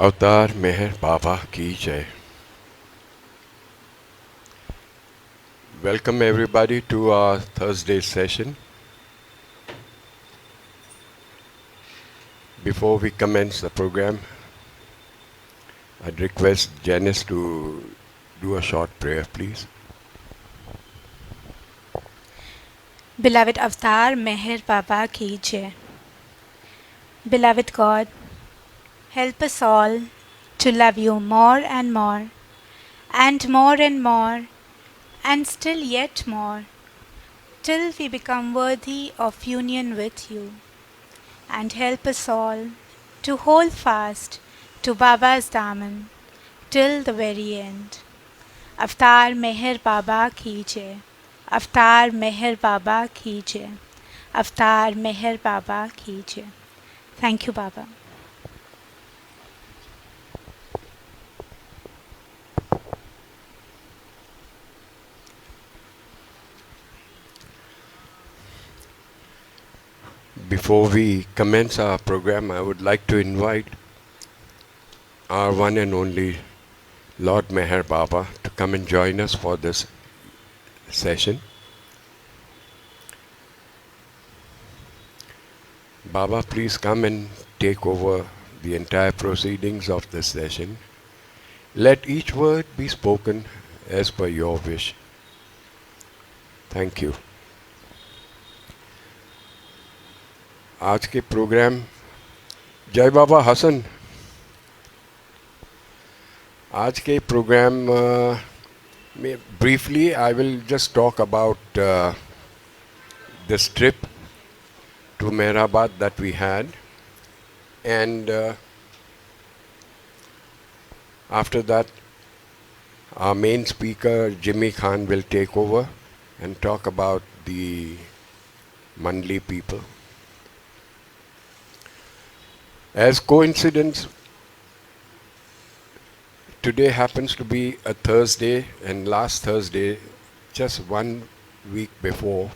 अवतार मेहर बाबा की जय. Welcome everybody to our Thursday session. Before we commence the program, I'd request Janice to do a short prayer, please. Beloved Avatar Meher Baba Ki Jai. Beloved God, help us all to love you more and more, and more and more, and still yet more, till we become worthy of union with you. And help us all to hold fast to Baba's Daman till the very end. Avatar Meher Baba Ki Jai. Avatar Meher Baba Ki Jai. Avatar Meher Baba Ki Jai. Thank you, Baba. Before we commence our program, I would like to invite our one and only Lord Meher Baba to come and join us for this session. Baba, please come and take over the entire proceedings of this session. Let each word be spoken as per your wish. Thank you. आज के programme जय बाबा हसन. आज के programme में briefly I will just talk about this trip to Mehrabad that we had, and after that our main speaker Jimmy Khan will take over and talk about the Mandali people. As coincidence, today happens to be a Thursday, and last Thursday, just 1 week before,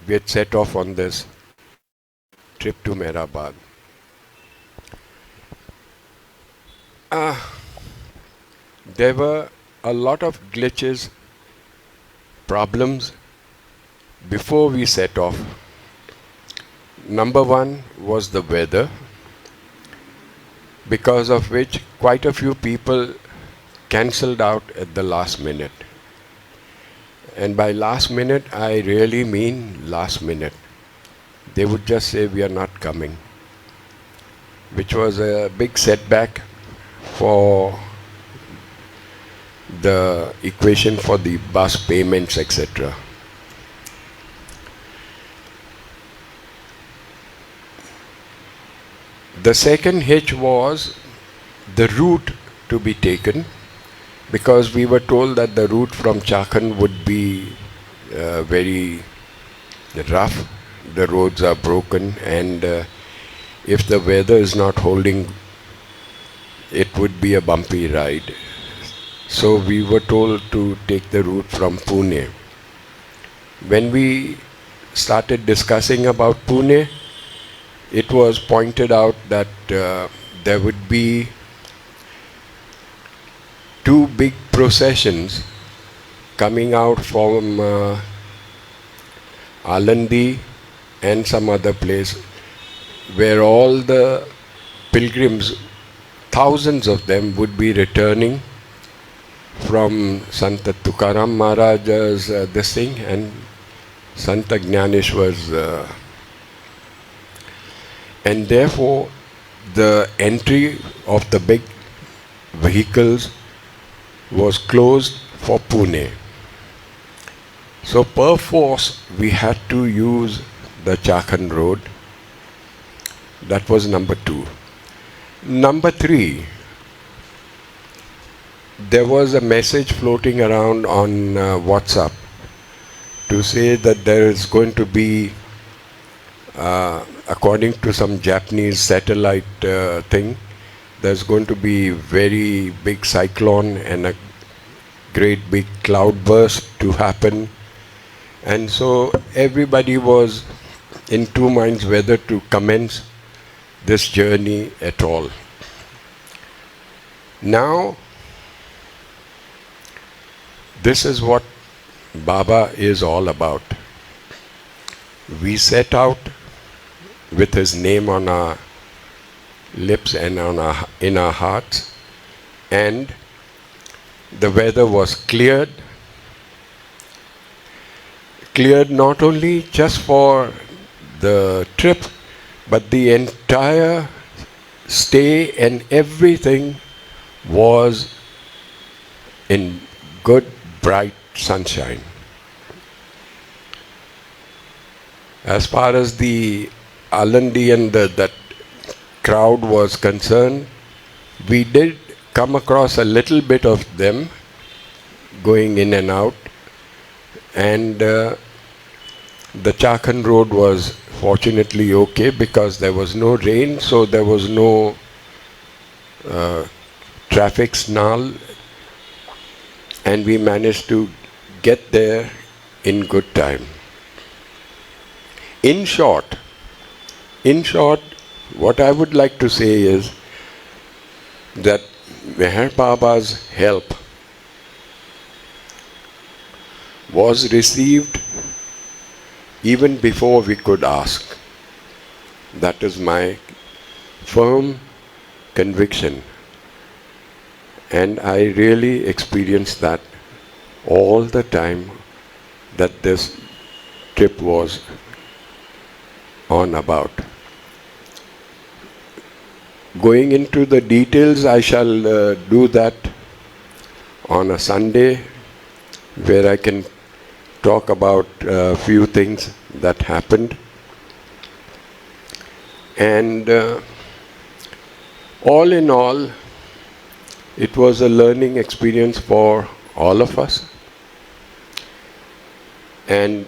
we had set off on this trip to Mehrabad. There were a lot of glitches, problems before we set off. Number one was the weather, because of which quite a few people cancelled out at the last minute. And by last minute, I really mean last minute. They would just say, we are not coming, which was a big setback for the equation for the bus payments, etc. The second hitch was the route to be taken, because we were told that the route from Chakan would be very rough. The roads are broken, and if the weather is not holding, it would be a bumpy ride. So we were told to take the route from Pune. When we started discussing about Pune, it was pointed out that there would be two big processions coming out from Alandi and some other place, where all the pilgrims, thousands of them, would be returning from Santa Tukaram Maharaj's this thing and Santa Jnaneshwar's and therefore the entry of the big vehicles was closed for Pune. So per force we had to use the Chakan road. That was number two. Number three, there was a message floating around on WhatsApp to say that there is going to be according to some Japanese satellite thing, there's going to be very big cyclone and a great big cloud burst to happen. And so everybody was in two minds whether to commence this journey at all. Now, this is what Baba is all about. We set out with his name on our lips and in our hearts, and the weather was cleared not only just for the trip, but the entire stay and everything was in good, bright sunshine. As far as the Alandi and that crowd was concerned, we did come across a little bit of them going in and out, and the Chakan road was fortunately okay because there was no rain, so there was no traffic snarl, and we managed to get there in good time. In short, what I would like to say is that Meher Baba's help was received even before we could ask. That is my firm conviction. And I really experienced that all the time that this trip was on about. Going into the details, I shall do that on a Sunday where I can talk about a few things that happened. And all in all, it was a learning experience for all of us. And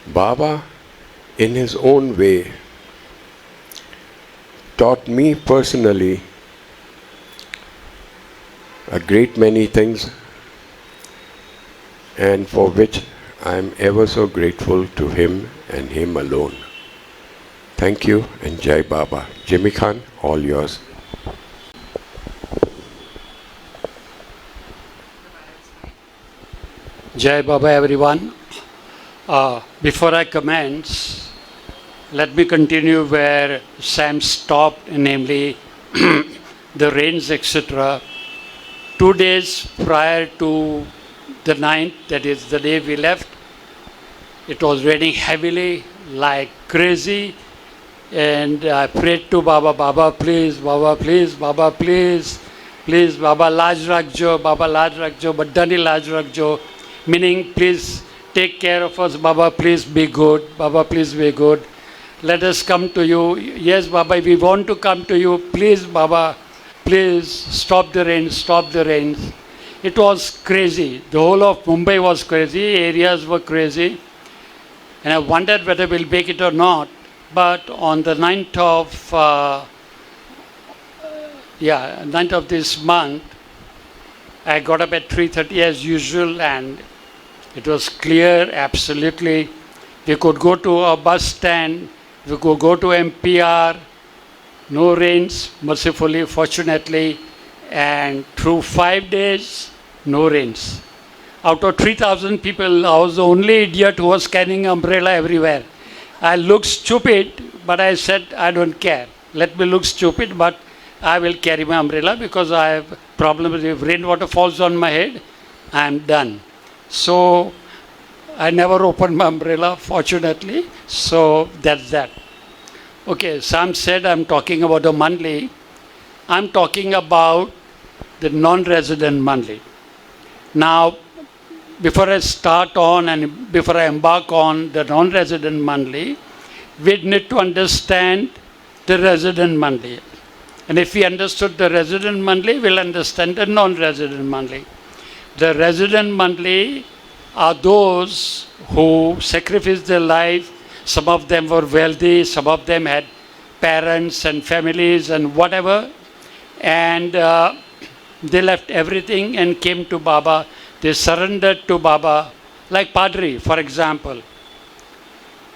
Baba, in his own way, taught me personally a great many things, and for which I am ever so grateful to him and him alone. Thank you, and Jai Baba. Jimmy Khan, all yours. Jai Baba, everyone. Before I commence, let me continue where Sam stopped, namely the rains, etc. 2 days prior to the 9th, that is the day we left, it was raining heavily, like crazy. And I prayed to Baba, Baba, please, Baba, please, Baba, please, please, Baba, Laj Rakjo, Baba, Laj Rakjo, Baddani Laj Rakjo, meaning, please take care of us, Baba, please be good, Baba, please be good. Let us come to you. Yes, Baba, we want to come to you. Please, Baba, please stop the rain, stop the rains. It was crazy. The whole of Mumbai was crazy. Areas were crazy. And I wondered whether we'll make it or not. But on the 9th of this month, I got up at 3:30 as usual, and it was clear, absolutely. We could go to a bus stand, we could go to MPR, no rains, mercifully, fortunately, and through 5 days, no rains. Out of 3,000 people, I was the only idiot who was carrying umbrella everywhere. I looked stupid, but I said, I don't care. Let me look stupid, but I will carry my umbrella because I have problems. If rainwater falls on my head, I am done. So I never opened my umbrella, fortunately. So that's that. Okay, Sam said I'm talking about the Mandali. I'm talking about the non-resident Mandali. Now, before I start on and before I embark on the non-resident Mandali, we need to understand the resident Mandali. And if we understood the resident Mandali, we'll understand the non-resident Mandali. The resident Mandali are those who sacrificed their life. Some of them were wealthy, some of them had parents and families and whatever. And they left everything and came to Baba. They surrendered to Baba, like Padri, for example.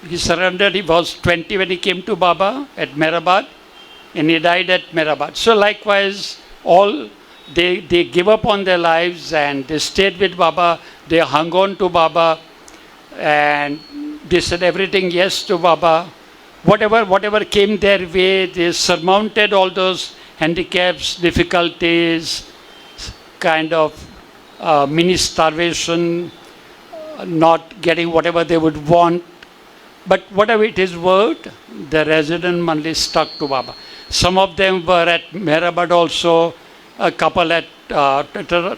He surrendered, he was 20 when he came to Baba at Mehrabad, and he died at Mehrabad. So likewise, all they give up on their lives and they stayed with Baba, they hung on to Baba, and they said everything yes to Baba. Whatever came their way, they surmounted all those handicaps, difficulties, kind of mini starvation, not getting whatever they would want. But whatever it is worth, the resident Mandali stuck to Baba. Some of them were at Mehrabad also, a couple at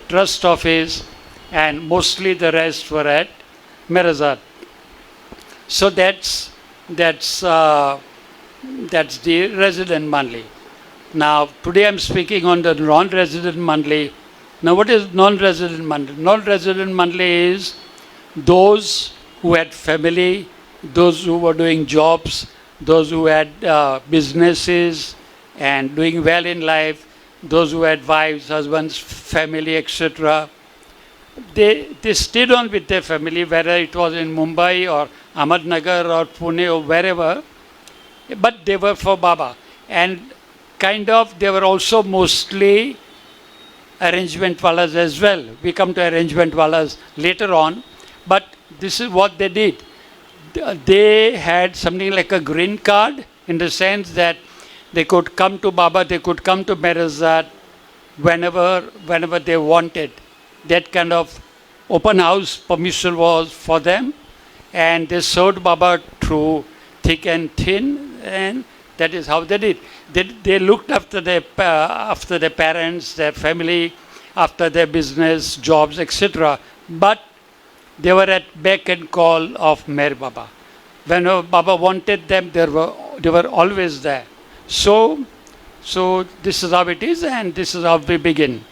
trust office, and mostly the rest were at Merazat. So that's the resident Mandali. Now today I'm speaking on the non-resident Mandali. Now what is non-resident Mandali? Non-resident Mandali is those who had family, those who were doing jobs, those who had businesses and doing well in life, those who had wives, husbands, family, etc. They stayed on with their family, whether it was in Mumbai or Ahmednagar or Pune or wherever, but they were for Baba. And kind of they were also mostly arrangement walas as well. We come to arrangement walas later on, but this is what they did. They had something like a green card in the sense that they could come to Baba, they could come to Merazat whenever they wanted. That kind of open house permission was for them, and they served Baba through thick and thin, and that is how they did. They looked after their parents, their family, after their business, jobs, etc. But they were at beck and call of Meher Baba. Whenever Baba wanted them, they were always there. So this is how it is, and this is how we begin.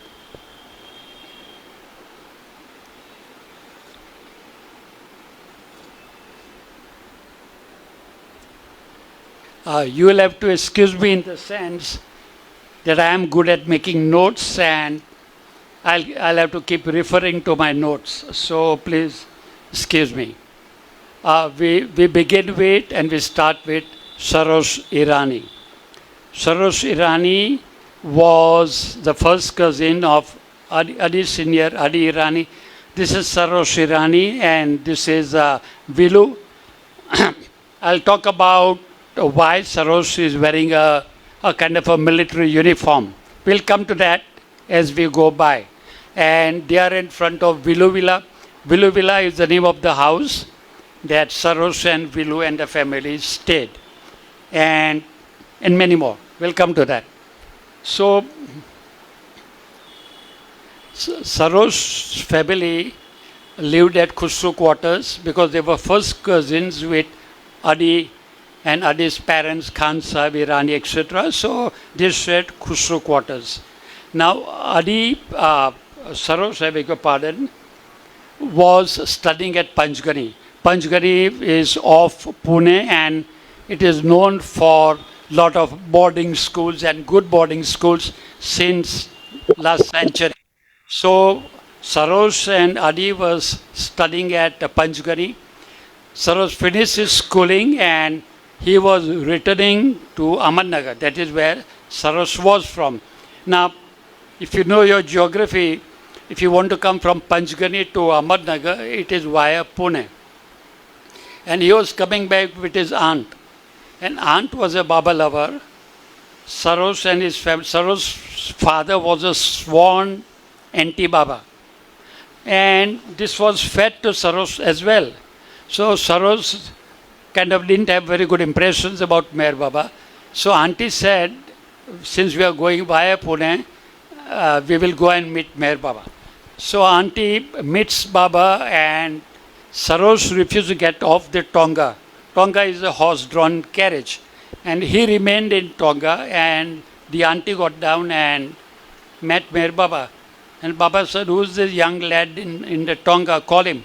You will have to excuse me in the sense that I am good at making notes, and I'll have to keep referring to my notes. So please excuse me. We begin with and we start with Sarosh Irani. Sarosh Irani was the first cousin of Adi Senior, Adi Irani. This is Sarosh Irani and this is Vilu. I'll talk about why Sarosh is wearing a kind of a military uniform. We'll come to that as we go by. And they are in front of Vilu Villa. Vilu Villa is the name of the house that Sarosh and Vilu and the family stayed. And many more. We'll come to that. So, Sarosh's family lived at Khusru quarters because they were first cousins with Adi and Adi's parents, Khan Sahib, Irani, etc. So, they shared Khusru quarters. Now, Adi, Sarosh, I beg your pardon, was studying at Panchgani. Panchgani is off Pune and it is known for lot of boarding schools and good boarding schools since last century. So Sarosh and Adi was studying at Panchgani. Sarosh finished his schooling and he was returning to Ahmednagar. That is where Sarosh was from. Now, if you know your geography, if you want to come from Panchgani to Ahmednagar, it is via Pune. And he was coming back with his aunt. And aunt was a Baba lover. Sarosh and his family, Sarosh's father was a sworn anti-Baba. And this was fed to Sarosh as well. So Sarosh kind of didn't have very good impressions about Meher Baba. So auntie said, since we are going via Pune, we will go and meet Meher Baba. So auntie meets Baba and Sarosh refused to get off the Tonga. Tonga is a horse-drawn carriage. And he remained in Tonga and the auntie got down and met Meher Baba. And Baba said, who's this young lad in the Tonga? Call him.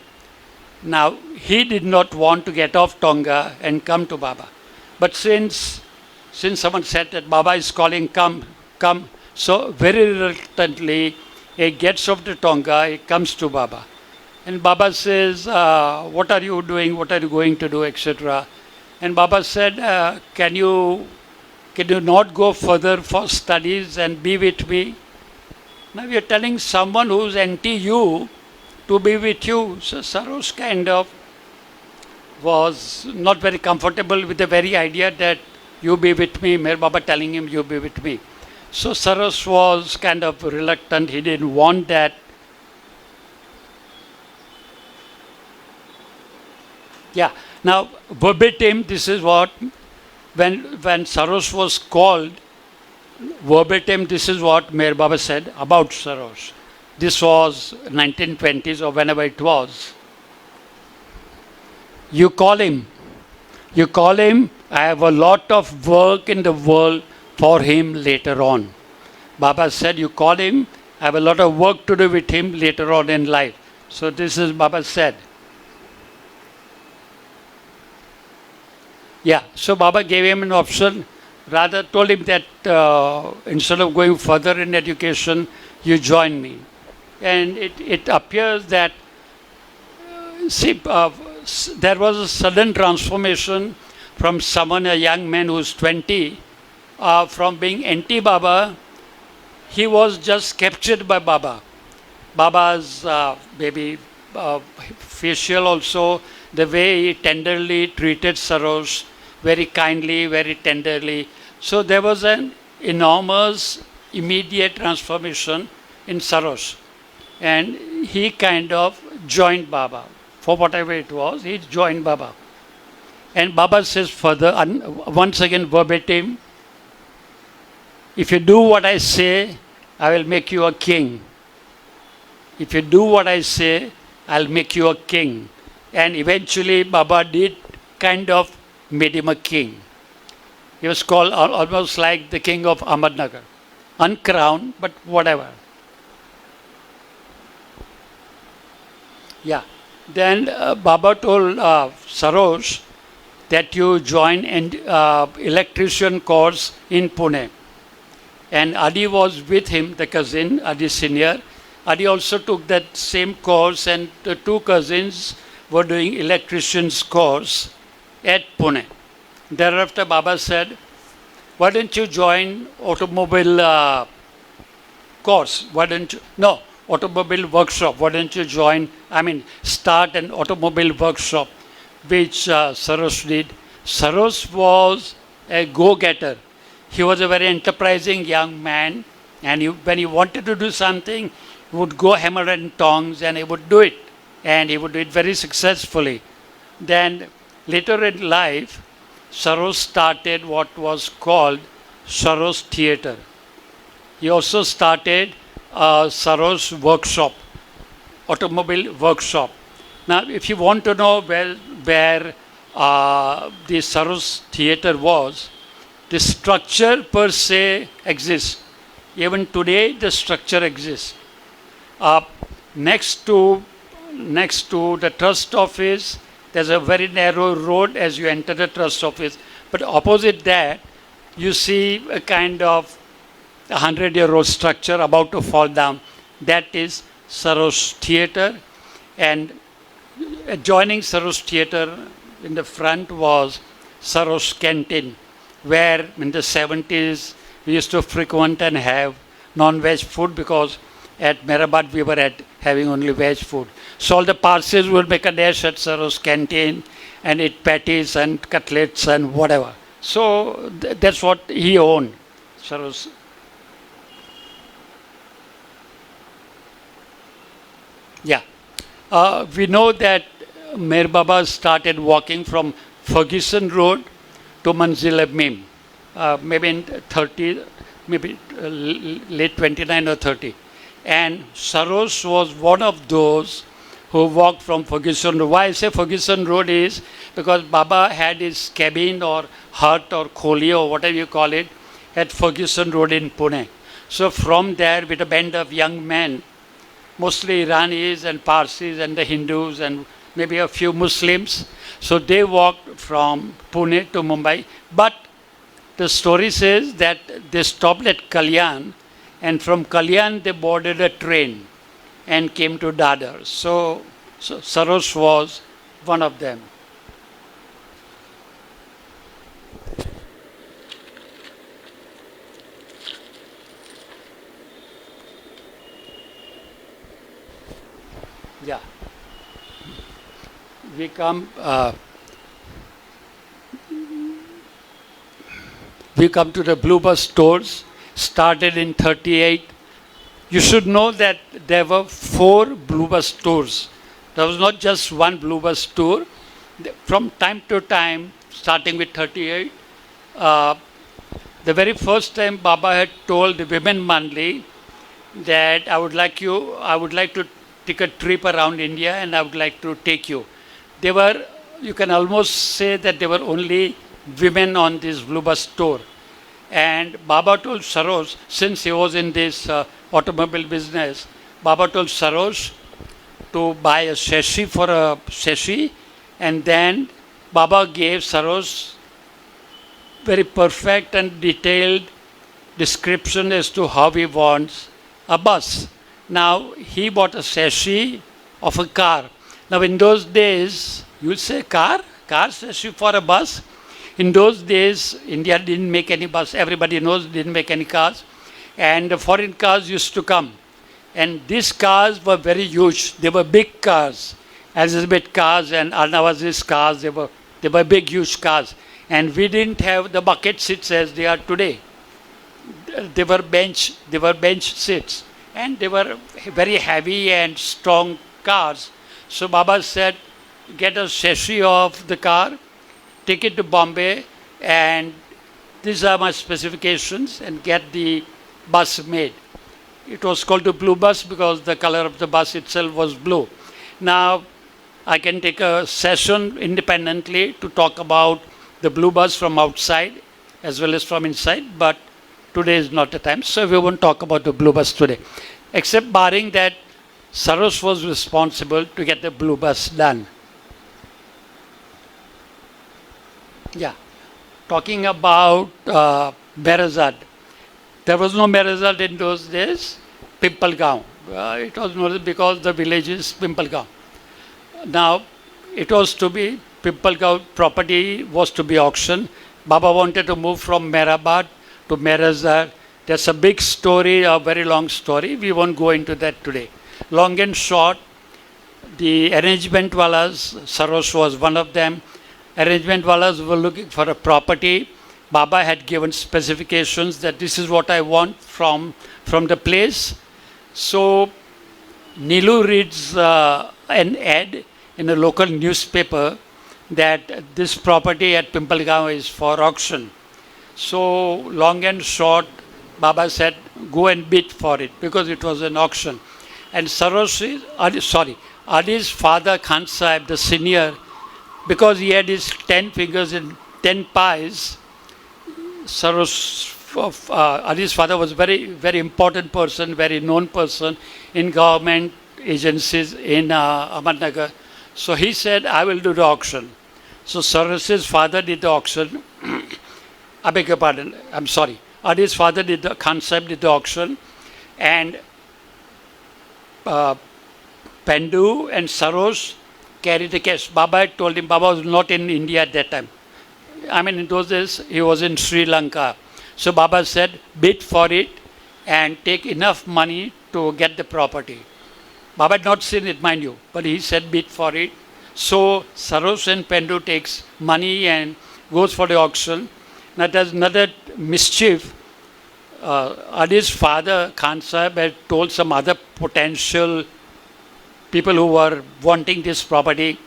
Now, he did not want to get off Tonga and come to Baba. But since someone said that Baba is calling, come. So very reluctantly, he gets off the Tonga, he comes to Baba. And Baba says, what are you doing? What are you going to do? Etc. And Baba said, can you Can you not go further for studies and be with me? Now you're telling someone who's anti you to be with you. So Sarosh kind of was not very comfortable with the very idea that you be with me, Meher Baba telling him you be with me. So Sarosh was kind of reluctant, he didn't want that. Yeah, now verbatim, this is what, when Sarosh was called, verbatim, this is what Meher Baba said about Sarosh. This was 1920s or whenever it was. You call him. I have a lot of work in the world for him later on. Baba said, you call him, I have a lot of work to do with him later on in life. So this is Baba said. Yeah, so Baba gave him an option, rather told him that instead of going further in education, you join me. And it appears that, there was a sudden transformation from someone, a young man who's 20, from being anti-Baba, he was just captured by Baba. Baba's maybe facial also, the way he tenderly treated Sarosh, very kindly, very tenderly. So there was an enormous, immediate transformation in Sarosh. And he kind of joined Baba. For whatever it was, he joined Baba. And Baba says further, once again verbatim, if you do what I say, I will make you a king. If you do what I say, I'll make you a king. And eventually Baba did kind of made him a king. He was called almost like the king of Ahmednagar. Uncrowned, but whatever. Yeah. Then Baba told Sarosh that you join an electrician course in Pune. And Adi was with him, the cousin, Adi senior. Adi also took that same course, and the two cousins were doing electrician's course at Pune. Thereafter Baba said, why don't you join automobile course? Why don't you, no, automobile workshop. Why don't you start an automobile workshop, which Sarosh did. Sarosh was a go-getter. He was a very enterprising young man, and when he wanted to do something, he would go hammer and tongs and he would do it. And he would do it very successfully. Then later in life, Sarosh started what was called Sarosh Theatre. He also started Sarosh workshop, automobile workshop. Now, if you want to know where the Sarosh Theatre was, the structure per se exists. Even today, the structure exists. Next to the trust office, there's a very narrow road as you enter the trust office. But opposite that, you see a kind of 100-year-old structure about to fall down. That is Sarosh Theatre. And adjoining Sarosh Theatre in the front was Sarosh Canteen, where in the 70s we used to frequent and have non-veg food, because at Mehrabad we were having only veg food. So all the Parsis would make a dash at Sarosh Canteen and eat patties and cutlets and whatever. So that's what he owned, Sarosh. Yeah. We know that Meher Baba started walking from Ferguson Road to Manzil Mim, maybe in 30, maybe late 29 or 30. And Sarosh was one of those who walked from Ferguson Road. Why I say Ferguson Road is because Baba had his cabin or hut or kholi or whatever you call it at Ferguson Road in Pune. So from there, with a band of young men, mostly Iranis and Parsis and the Hindus and maybe a few Muslims. So they walked from Pune to Mumbai. But the story says that they stopped at Kalyan, and from Kalyan they boarded a train and came to Dadar. So Sarosh was one of them. Yeah. We come to the Blue Bus stores, started in 38. You should know that there were 4 Blue Bus stores. There was not just one Blue Bus store. From time to time, starting with 38, the very first time Baba had told the women Mandali that I would like to take a trip around India and I would like to take you. They were, you can almost say that they were only women on this Blue Bus store. And Baba told Sarosh, since he was in this automobile business, Baba told Sarosh to buy a chassis for a chassis, and then Baba gave Sarosh very perfect and detailed description as to how he wants a bus. Now, he bought a chassis of a car. Now, in those days, you will say car chassis for a bus. In those days, India didn't make any bus. Everybody knows didn't make any cars. And the foreign cars used to come. And these cars were very huge. They were big cars. Elizabeth cars and Arnavaz's cars, they were big, huge cars. And we didn't have the bucket seats as they are today. They were bench seats. And they were very heavy and strong cars. So Baba said, get a chassis of the car, take it to Bombay, and these are my specifications, and get the bus made. It was called the Blue Bus because the color of the bus itself was blue. Now, I can take a session independently to talk about the Blue Bus from outside as well as from inside, but today is not the time, so we won't talk about the Blue Bus today. Except barring that, Sarosh was responsible to get the Blue Bus done. Yeah. Talking about Merazad. There was no Merazad in those days, Pimpalgaon. It was known because the village is Pimpalgaon. Now, it was to be, Pimpalgaon property was to be auctioned. Baba wanted to move from Mehrabad to Merazad. That's a big story, a very long story. We won't go into that today. Long and short, the arrangement walas, Sarosh was one of them. Arrangement walas were looking for a property. Baba had given specifications that this is what I want from the place. So Nilu reads an ad in a local newspaper that this property at Pimpalgaon is for auction. So long and short, Baba said, go and bid for it because it was an auction. And Adi's father, Khan Sahib, the senior, because he had his 10 fingers in 10 pies, Adi's father was very, very important person, very known person in government agencies in Ahmednagar. So he said, I will do the auction. So Saros's father did the auction. I beg your pardon, I'm sorry. Adi's father did the concept, did the auction, and Pendu and Sarosh carried the cash. Baba had told him, Baba was not in India at that time. I mean, in those days, he was in Sri Lanka. So Baba said, bid for it and take enough money to get the property. Baba had not seen it, mind you, but he said, bid for it. So Sarosh and Pendu takes money and goes for the auction. Now there's another mischief. Adi's father, Khan Sahib, had told some other potential people who were wanting this property.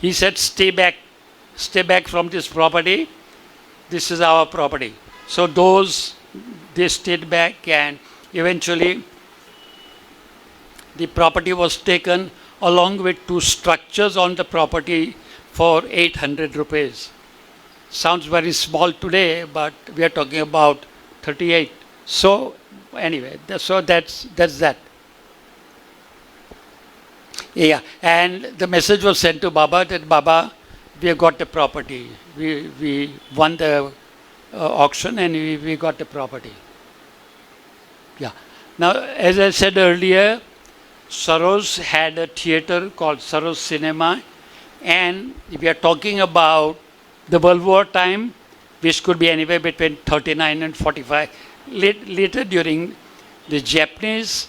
He said, stay back from this property. This is our property. So they stayed back, and eventually the property was taken along with 2 structures on the property for 800 rupees. Sounds very small today, but we are talking about 38. So anyway, so that's that. Yeah, and the message was sent to Baba that Baba, we have got the property. We won the auction and we got the property. Yeah. Now, as I said earlier, Sarosh had a theater called Sarosh Cinema, and we are talking about the World War time, which could be anywhere between 39 and 45. Later during, the Japanese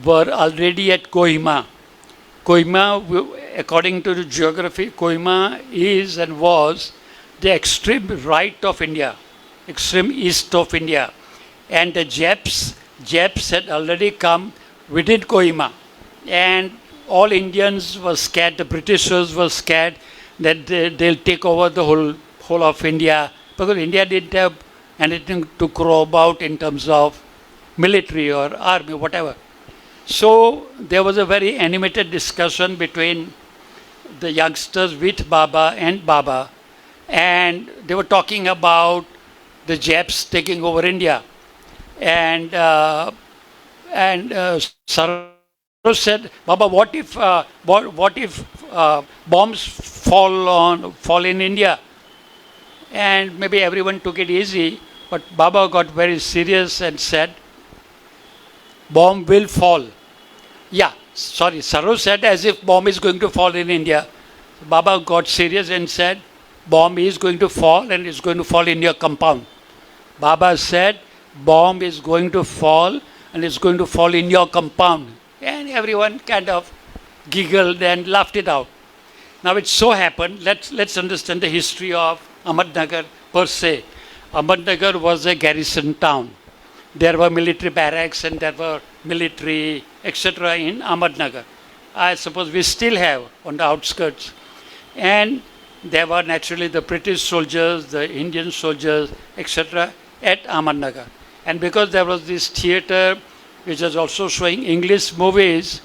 were already at Kohima. According to the geography, Kohima is and was the extreme right of India, extreme east of India. And the Japs had already come within Kohima. And all Indians were scared, the Britishers were scared that they'll take over the whole of India, because India didn't have anything to crow about in terms of military or army, whatever. So there was a very animated discussion between the youngsters with Baba, and they were talking about the Japs taking over India. And Saroj said, Baba, what if bombs fall in India? And maybe everyone took it easy, but Baba got very serious and said, bomb will fall. Yeah, sorry, Saroj said as if bomb is going to fall in India. Baba got serious and said, bomb is going to fall and it's going to fall in your compound. Baba said, bomb is going to fall and it's going to fall in your compound. And everyone kind of giggled and laughed it out. Now it so happened, let's understand the history of Ahmednagar per se. Ahmednagar was a garrison town. There were military barracks and there were military, etc. in Ahmednagar. I suppose we still have on the outskirts. And there were naturally the British soldiers, the Indian soldiers, etc. at Ahmednagar. And because there was this theatre which was also showing English movies,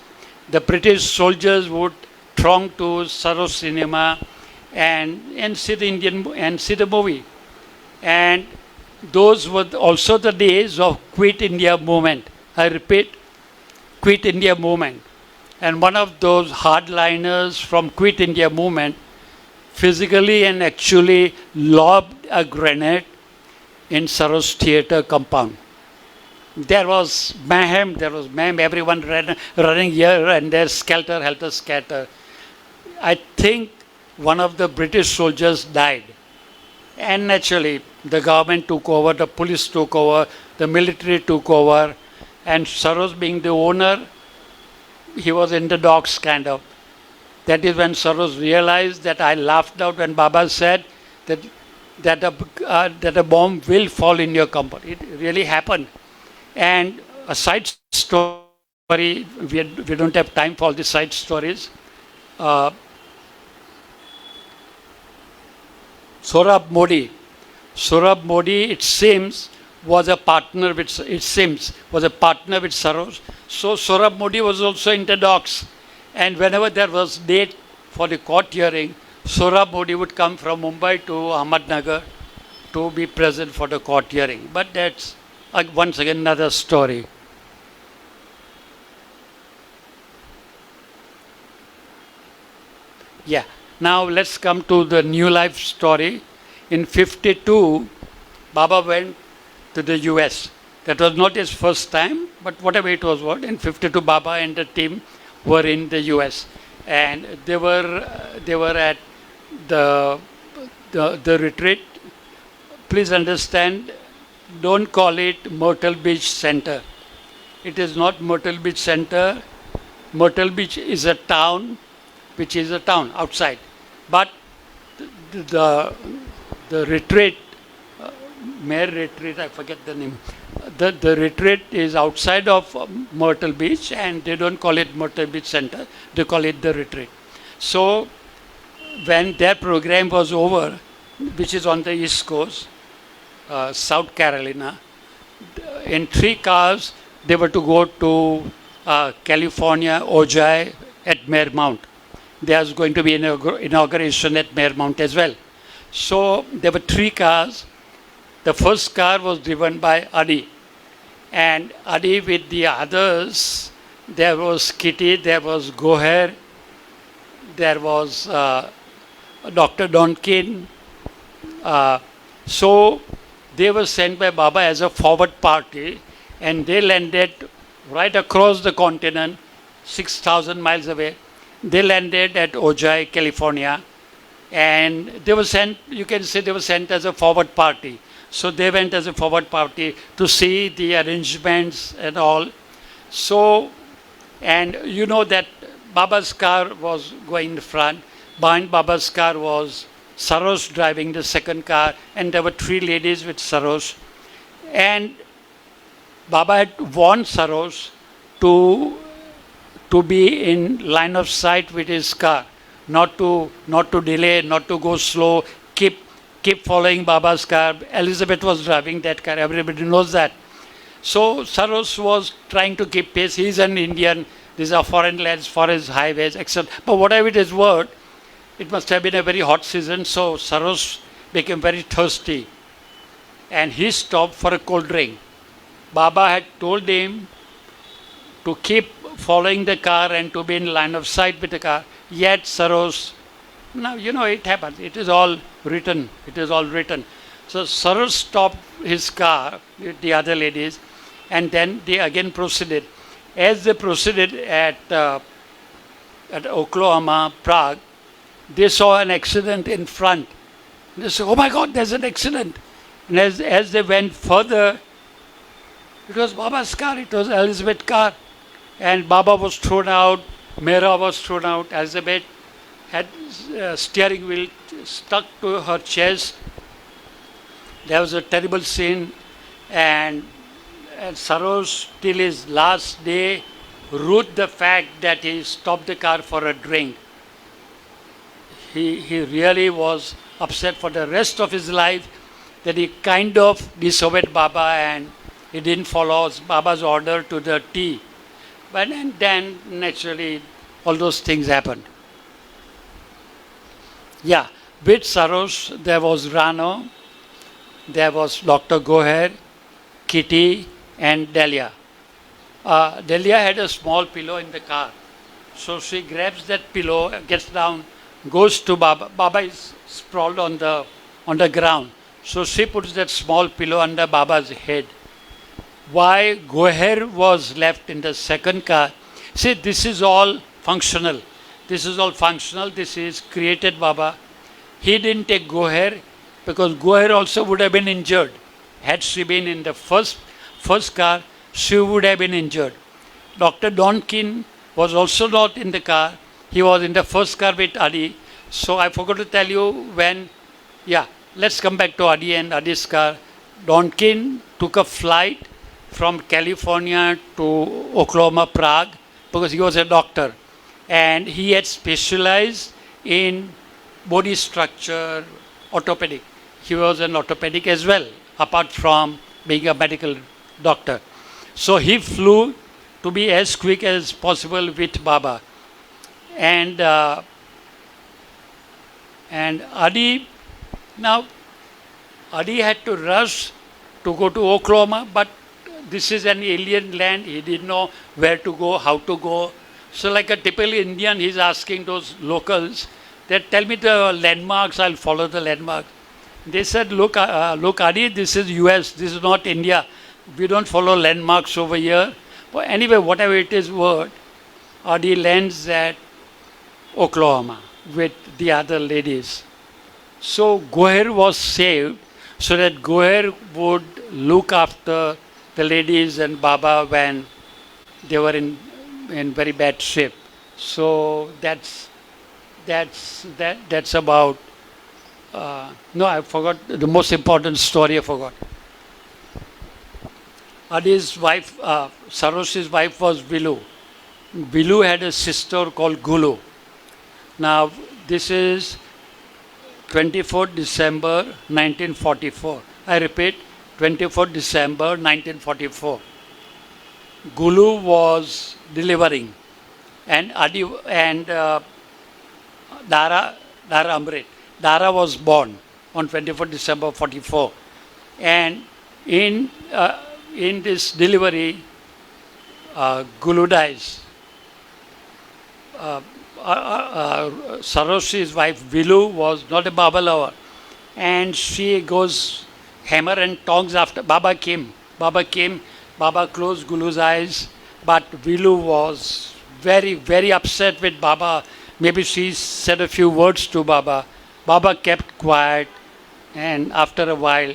the British soldiers would throng to Saroj cinema and see the movie. And those were also the days of Quit India movement. I repeat, Quit India movement. And one of those hardliners from Quit India movement physically and actually lobbed a grenade in Saroj theatre compound. There was mayhem, everyone running here and there, skelter, helter, skelter. I think one of the British soldiers died. And naturally, the government took over, the police took over, the military took over, and Saroj being the owner, he was in the docks kind of. That is when Saroj realized that I laughed out when Baba said that a bomb will fall in your company. It really happened. And a side story, we don't have time for all the side stories. Sohrab Modi, it seems, was a partner with Saroj. So Sohrab Modi was also in the docks. And whenever there was date for the court hearing, Sohrab Modi would come from Mumbai to Ahmednagar to be present for the court hearing. But that's once again another story. Yeah. Now let's come to the new life story. In 52, Baba went to the US. That was not his first time, but whatever it was, in 52, Baba and the team were in the US, and they were at the retreat. Please understand, don't call it Myrtle Beach Center. It is not Myrtle Beach Center. Myrtle Beach is a town, which is a town outside. But the retreat, Mayor Retreat, I forget the name. The retreat is outside of Myrtle Beach, and they don't call it Myrtle Beach Center. They call it the retreat. So when their program was over, which is on the East Coast, South Carolina, in 3 cars, they were to go to California, Ojai at Marymount. There was going to be an inauguration at Marymount as well. So there were 3 cars. The first car was driven by Adi. And Adi with the others, there was Kitty, there was Goher, there was Dr. Donkin. So they were sent by Baba as a forward party, and they landed right across the continent, 6,000 miles away. They landed at Ojai, California, and they were sent, you can say they were sent as a forward party. So they went as a forward party to see the arrangements and all. So, and you know that Baba's car was going in front. Behind Baba's car was Sarosh driving the second car, and there were three ladies with Sarosh. And Baba had warned Sarosh to be in line of sight with his car, not to delay, not to go slow, keep following Baba's car. Elizabeth was driving that car, everybody knows that. So Sarosh was trying to keep pace. He's an Indian, these are foreign lands, forest highways, etc. But whatever it is worth, it must have been a very hot season, so Sarosh became very thirsty. And he stopped for a cold drink. Baba had told him to keep following the car and to be in line of sight with the car. Yet Sarosh, now it happens. It is all written. It is all written. So Sarosh stopped his car with the other ladies, and then they again proceeded. As they proceeded at Oklahoma, Prague, they saw an accident in front. They said, "Oh my God, there's an accident!" And as they went further, it was Baba's car. It was Elizabeth's car. And Baba was thrown out, Mera was thrown out, Elizabeth had steering wheel stuck to her chest. There was a terrible scene, and Sarosh, till his last day, rued the fact that he stopped the car for a drink. He really was upset for the rest of his life that he kind of disobeyed Baba and he didn't follow Baba's order to the T. But and then naturally all those things happened. Yeah, with Sarosh there was Rano, there was Dr. Goher, Kitty and Delia. Delia had a small pillow in the car. So she grabs that pillow, gets down, goes to Baba. Baba is sprawled on the ground. So she puts that small pillow under Baba's head. Why Goher was left in the second car? See, this is all functional. This is all functional. This is created Baba. He didn't take Goher because Goher also would have been injured. Had she been in the first car, she would have been injured. Dr. Donkin was also not in the car. He was in the first car with Adi. So I forgot to tell you let's come back to Adi and Adi's car. Donkin took a flight from California to Oklahoma, Prague, because he was a doctor. And he had specialized in body structure, orthopedic. He was an orthopedic as well, apart from being a medical doctor. So he flew to be as quick as possible with Baba. And Adi had to rush to go to Oklahoma, but this is an alien land. He didn't know where to go, how to go. So like a typical Indian, he's asking those locals that tell me the landmarks, I'll follow the landmarks. They said, look Adi, this is US, this is not India. We don't follow landmarks over here. But anyway, whatever it is worth, Adi lands at Oklahoma with the other ladies. So Goher was saved so that Goher would look after the ladies and Baba when they were in very bad shape. So that's about. No, I forgot the most important story. I forgot. Adi's wife, Sarosh's wife was Vilu. Vilu had a sister called Gulu. Now this is 24th December 1944. I repeat, 24th December 1944. Gulu was delivering, and Dara Amrit. Dara was born on 24th December 44, and in this delivery, Gulu dies. Sarosh's wife Vilu was not a Baba lover, and she goes hammer and tongs after Baba came. Baba closed Gulu's eyes, but Vilu was very, very upset with Baba. Maybe she said a few words to Baba. Baba kept quiet, and after a while,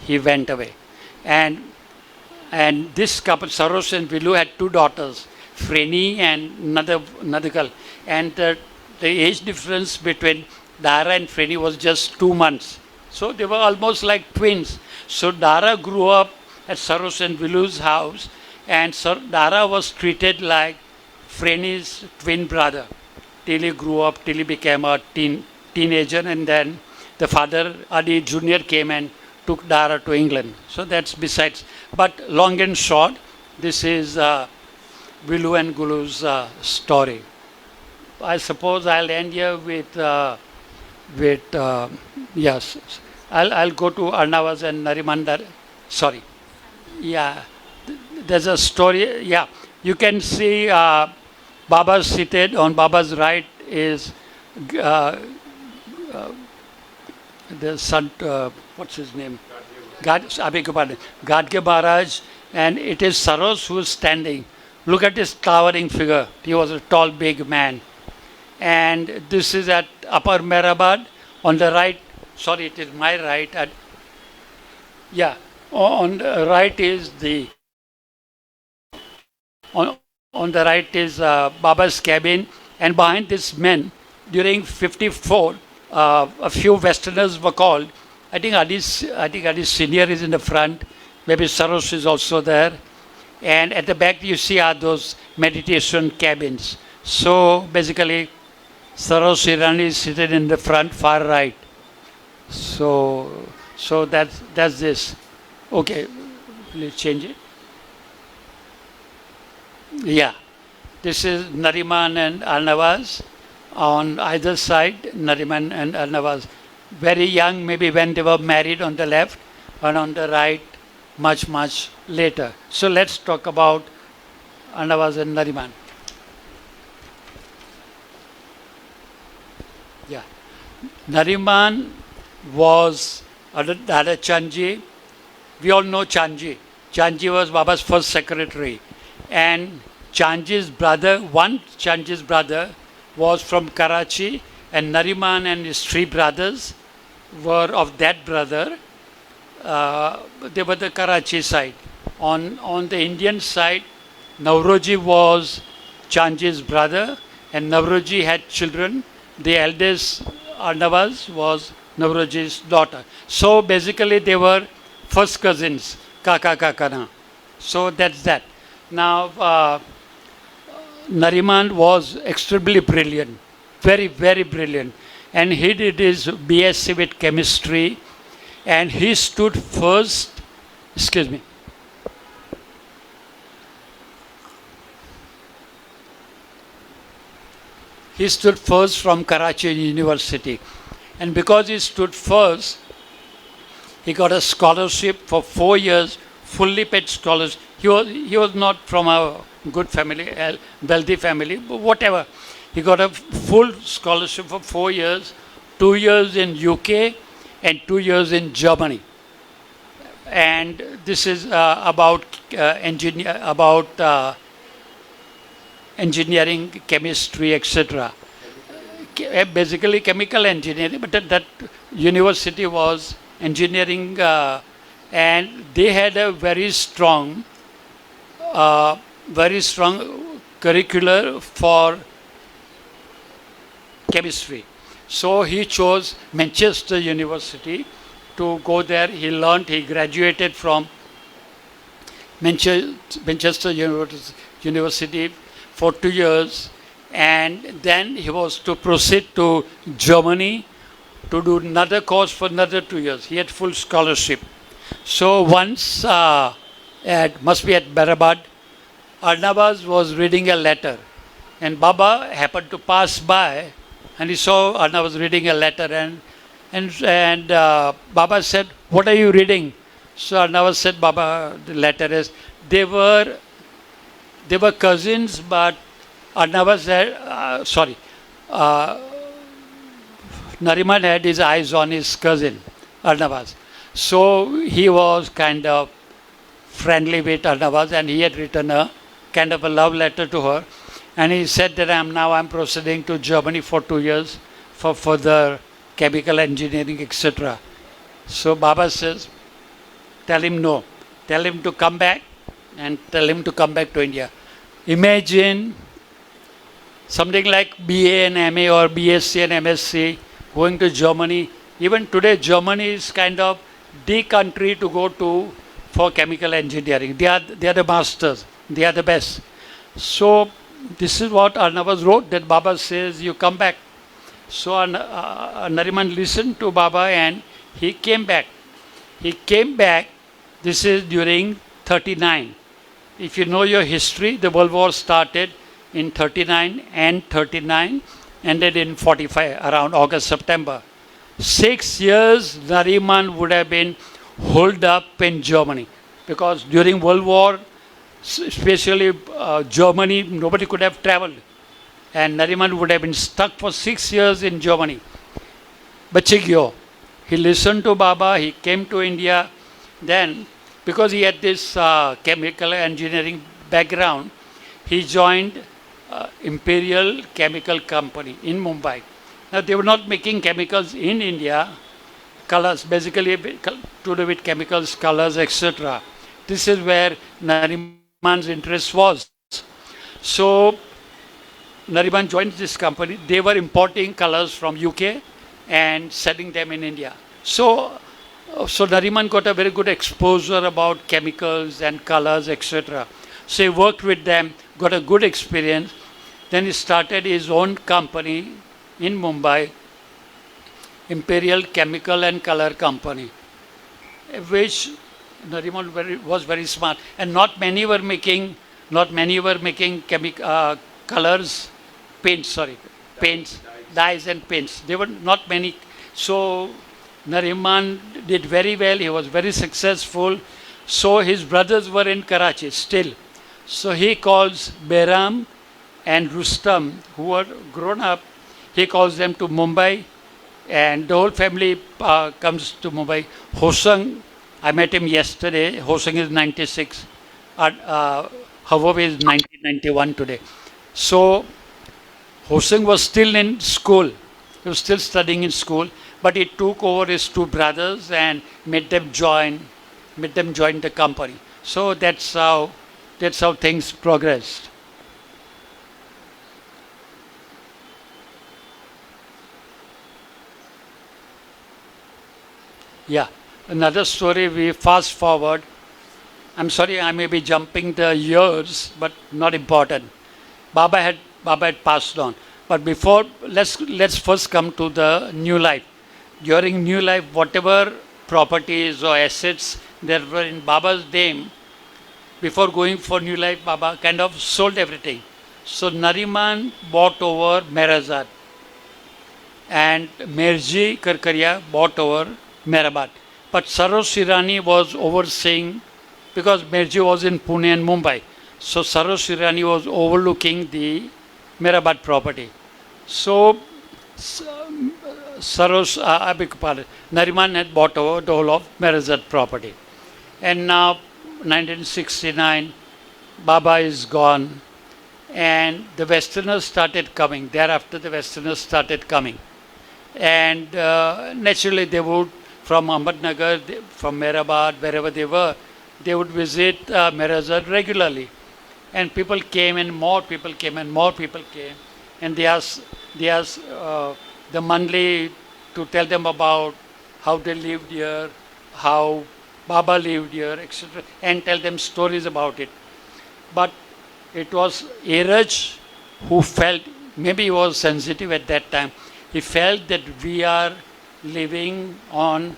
he went away. And this couple, Sarosh and Vilu, had two daughters, Freni and another girl. And the age difference between Dara and Freni was just 2 months. So they were almost like twins. So Dara grew up at Saros and Vilu's house, and Dara was treated like Freni's twin brother till he grew up, till he became a teenager, and then the father, Adi Jr., came and took Dara to England. So that's besides. But long and short, this is Vilu and Gulu's story. I suppose I'll end here with yes. I'll go to Arnavas and Narimandar. Sorry. Yeah. There's a story. Yeah. You can see Baba seated. On Baba's right is the son, what's his name? Gadge Maharaj, and it is Saros who is standing. Look at his towering figure. He was a tall, big man. And this is at Upper Mehrabad. On the right, sorry, it is my right. Yeah, on the right is on the right is Baba's cabin, and behind this men, during 54, a few Westerners were called. I think Adi's senior is in the front. Maybe Saros is also there. And at the back you see are those meditation cabins. So basically, Saros Irani is seated in the front, far right. So that's this. Okay, let's change it. Yeah, this is Nariman and Arnavaz. On either side, Nariman and Arnavaz. Very young, maybe when they were married on the left, and on the right, much, much later. So let's talk about Arnavaz and Nariman. Yeah. Nariman was Dada Chanji. We all know Chanji. Chanji was Baba's first secretary. And Chanji's brother, one Chanji's brother, was from Karachi, and Nariman and his three brothers were of that brother. They were the Karachi side. On the Indian side, Navroji was Chanji's brother, and Navroji had children. The eldest, Arnavaz, was Navroji's daughter. So basically they were first cousins, Kaka Kakana. So that's that. Now, Nariman was extremely brilliant, very, very brilliant. And he did his BSc with chemistry, and he stood first, excuse me. He stood first from Karachi University. And because he stood first, he got a scholarship for 4 years, fully paid scholarship. He was not from a good family, a wealthy family, but whatever. He got a full scholarship for 4 years, 2 years in UK and 2 years in Germany. And this is about engineering, chemistry, etc. Basically chemical engineering, but that university was engineering, and they had a very strong curricular for chemistry. So he chose Manchester University to go there. He graduated from Manchester University for 2 years, and then he was to proceed to Germany to do another course for another 2 years. He had full scholarship. So once, must be at Mehrabad, Arnavaz was reading a letter, and Baba happened to pass by, and he saw Arnavaz reading a letter, and Baba said, "What are you reading?" So Arnavaz said, "Baba, the letter is." They were cousins, but Arnavaz had, Nariman had his eyes on his cousin, Arnavaz. So he was kind of friendly with Arnavaz, and he had written a kind of a love letter to her. And he said that I'm proceeding to Germany for 2 years for further chemical engineering, etc. So Baba says, tell him no. Tell him to come back, and tell him to come back to India. Imagine something like BA and MA or BSc and MSc going to Germany. Even today, Germany is kind of the country to go to for chemical engineering. They are the masters. They are the best. So this is what Arnavas wrote, that Baba says, you come back. So Nariman listened to Baba and he came back. He came back. This is during 39. If you know your history, the World War started in 39 and 39, ended in 45, around August, September. 6 years Nariman would have been holed up in Germany, because during World War, especially Germany, nobody could have traveled. And Nariman would have been stuck for 6 years in Germany. Bachigyo. He listened to Baba, he came to India. Then, because he had this chemical engineering background, he joined Imperial Chemical Company in Mumbai. Now, they were not making chemicals in India, colors, basically to do with chemicals, colors, etc. This is where Nariman's interest was. So, Nariman joined this company. They were importing colors from UK and selling them in India. So Nariman got a very good exposure about chemicals and colors, etc. So he worked with them, got a good experience. Then he started his own company in Mumbai, Imperial Chemical and Color Company, which Nariman was very smart. And not many were making colors, paints, dyes and paints. There were not many. So Nariman did very well. He was very successful. So his brothers were in Karachi still. So he calls Behram and Rustam, who were grown up, he calls them to Mumbai, and the whole family comes to Mumbai. Hosang, I met him yesterday. Hosang is 96. Havav is 1991 today. So Hosang was still in school. He was still studying in school, but he took over his two brothers and made them join the company. So that's how things progressed. Yeah, another story, we fast forward. I'm sorry, I may be jumping the years, but not important. Baba had passed on. But before, let's first come to the new life. During new life, whatever properties or assets that were in Baba's name, before going for new life, Baba kind of sold everything. So Nariman bought over Merazad, and Mirji Karkaria bought over Merabat. But Sarosh Irani was overseeing, because Mirji was in Pune and Mumbai. So Sarosh Irani was overlooking the Merabat property. So Nariman had bought over the whole of Merazad property. And now 1969, Baba is gone, and the Westerners started coming. Thereafter the Westerners started coming. And naturally they would, from Ahmednagar, from Mehrabad, wherever they were, they would visit Merazad regularly. And people came, and more people came, and more people came. And they asked the Mandali to tell them about how they lived here, how Baba lived here, etc., and tell them stories about it. But it was Iraj who felt, maybe he was sensitive at that time, he felt that we are living on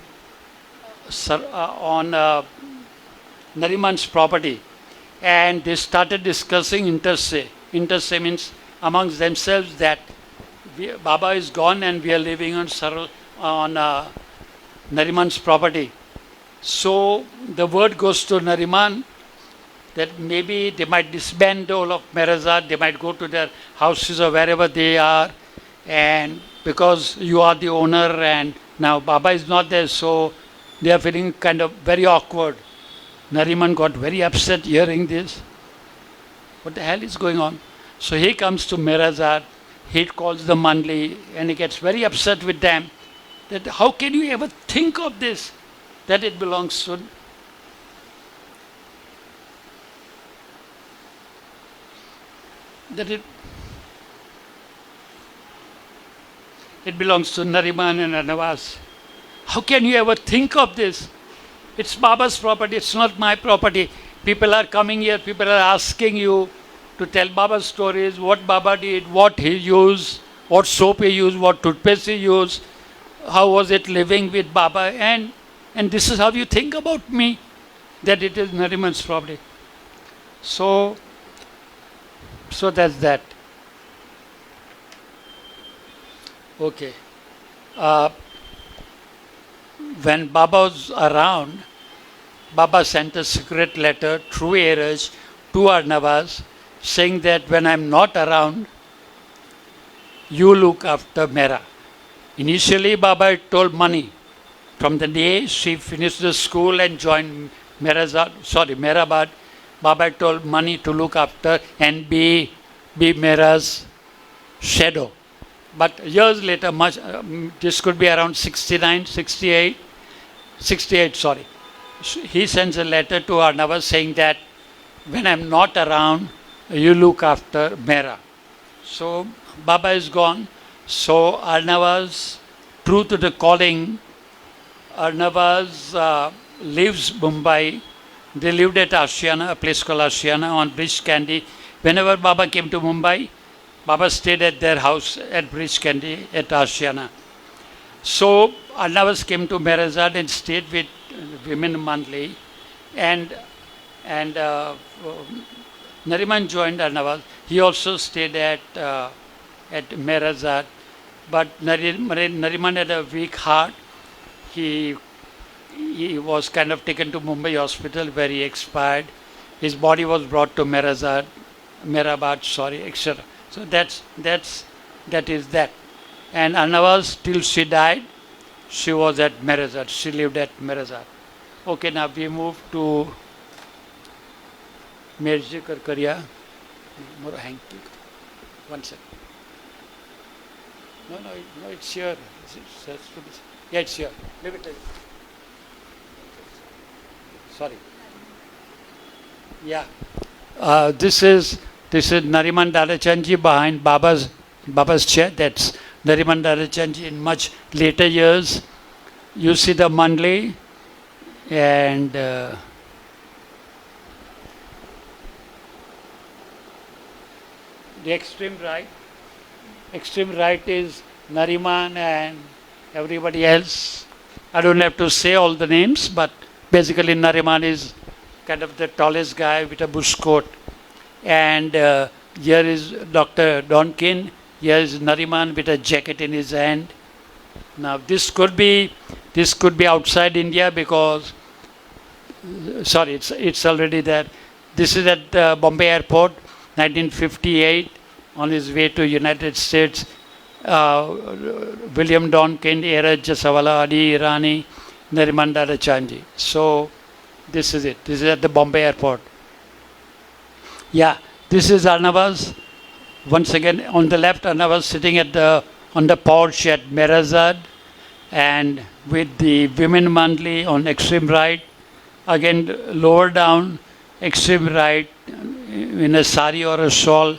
Nariman's property. And they started discussing interse. Interse means amongst themselves that Baba is gone and we are living on Nariman's property. So the word goes to Nariman that maybe they might disband all of Merazad, they might go to their houses or wherever they are, and because you are the owner and now Baba is not there, so they are feeling kind of very awkward. Nariman got very upset hearing this. What the hell is going on? So he comes to Merazad, he calls the Mandali, and he gets very upset with them that how can you ever think of this, that it belongs to that it belongs to Nariman and Nawaz. How can you ever think of this? It's Baba's property, it's not my property. People are coming here, people are asking you to tell Baba's stories, what Baba did, what he used, what soap he used, what toothpaste he used, how was it living with Baba, and this is how you think about me, that it is Nariman's property. So that's that. Okay. When Baba was around, Baba sent a secret letter through Airaj to Arnavas saying that when I'm not around, you look after Mera. Initially, Baba had told Mani. From the day she finished the school and joined Mehrabad, Baba had told Mani to look after and be Mera's shadow. But years later, this could be around 69, 68, he sends a letter to Arnavas saying that when I'm not around, you look after Mera. So Baba is gone. So Arnavas, true to the calling, Arnavas lives Mumbai. They lived at Ashiana, a place called Ashiana on Bridge Candy. Whenever Baba came to Mumbai, Baba stayed at their house at Bridge Candy at Ashiana. So Arnavas came to Merazad and stayed with women Mandali, and Nariman joined Arnavas. He also stayed at Merazad, but Nariman had a weak heart. He was kind of taken to Mumbai hospital where he expired. His body was brought to Mehrabad, etc. So that is that. And Arnavas, till she died, she was at Merazad. She lived at Merazad. Okay, now we move to Mirji Karkaria. More hang. One second. No, it's here. Yeah, it's here. Leave it. Sorry. Yeah. This is Nariman Dadachandji behind Baba's chair. That's Nariman Dadachandji in much later years. You see the Mandali and the extreme right. Extreme right is Nariman and everybody else. I don't have to say all the names, but basically Nariman is kind of the tallest guy with a bush coat. And here is Dr. Donkin. Here is Nariman with a jacket in his hand. Now this could be outside India because, sorry, it's already there. This is at Bombay Airport, 1958, on his way to United States. William Donkin, Airaj Jasawala, Adi Irani, Nariman Dadachandji. So this is it. This is at the Bombay Airport. Yeah, this is Arnavas. Once again, on the left, Arnavas sitting on the porch at Merazad, and with the women Mandali on extreme right. Again, lower down, extreme right, in a sari or a shawl,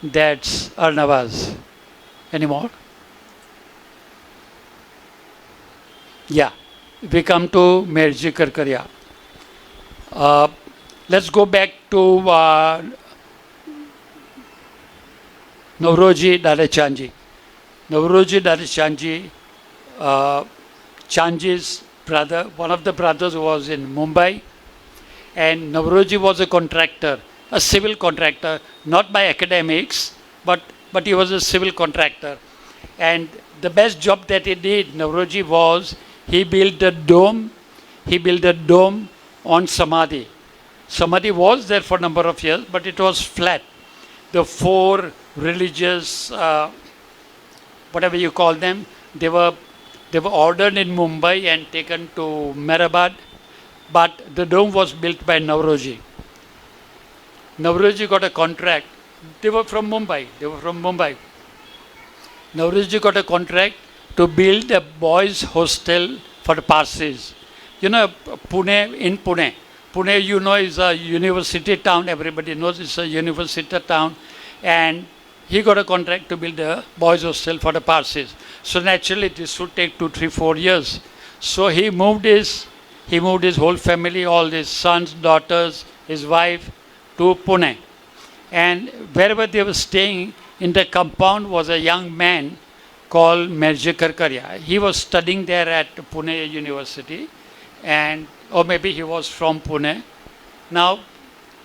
that's Arnavas. Any more? Yeah, we come to Mirji Karkaria. Let's go back to Navroji Dadachandji. Navroji Dadachandji, Chandji's brother, one of the brothers was in Mumbai, and Navroji was a contractor, a civil contractor, not by academics, but he was a civil contractor. And the best job that he did, Navroji, was he built a dome. He built a dome on Samadhi. Samadhi was there for a number of years, but it was flat. The four religious, whatever you call them, they were ordered in Mumbai and taken to Mehrabad, but the dome was built by Navroji. Navroji got a contract. They were from Mumbai. Navroji got a contract to build a boys' hostel for the Parsis. You know, Pune, you know, is a university town. Everybody knows it's a university town. and he got a contract to build a boys' hostel for the Parsis. So naturally, this would take 2, 3, 4 years. So he moved his whole family, all his sons, daughters, his wife, to Pune. And wherever they were staying, in the compound was a young man called Mirja Karkaria. He was studying there at Pune University, and or maybe he was from Pune. Now,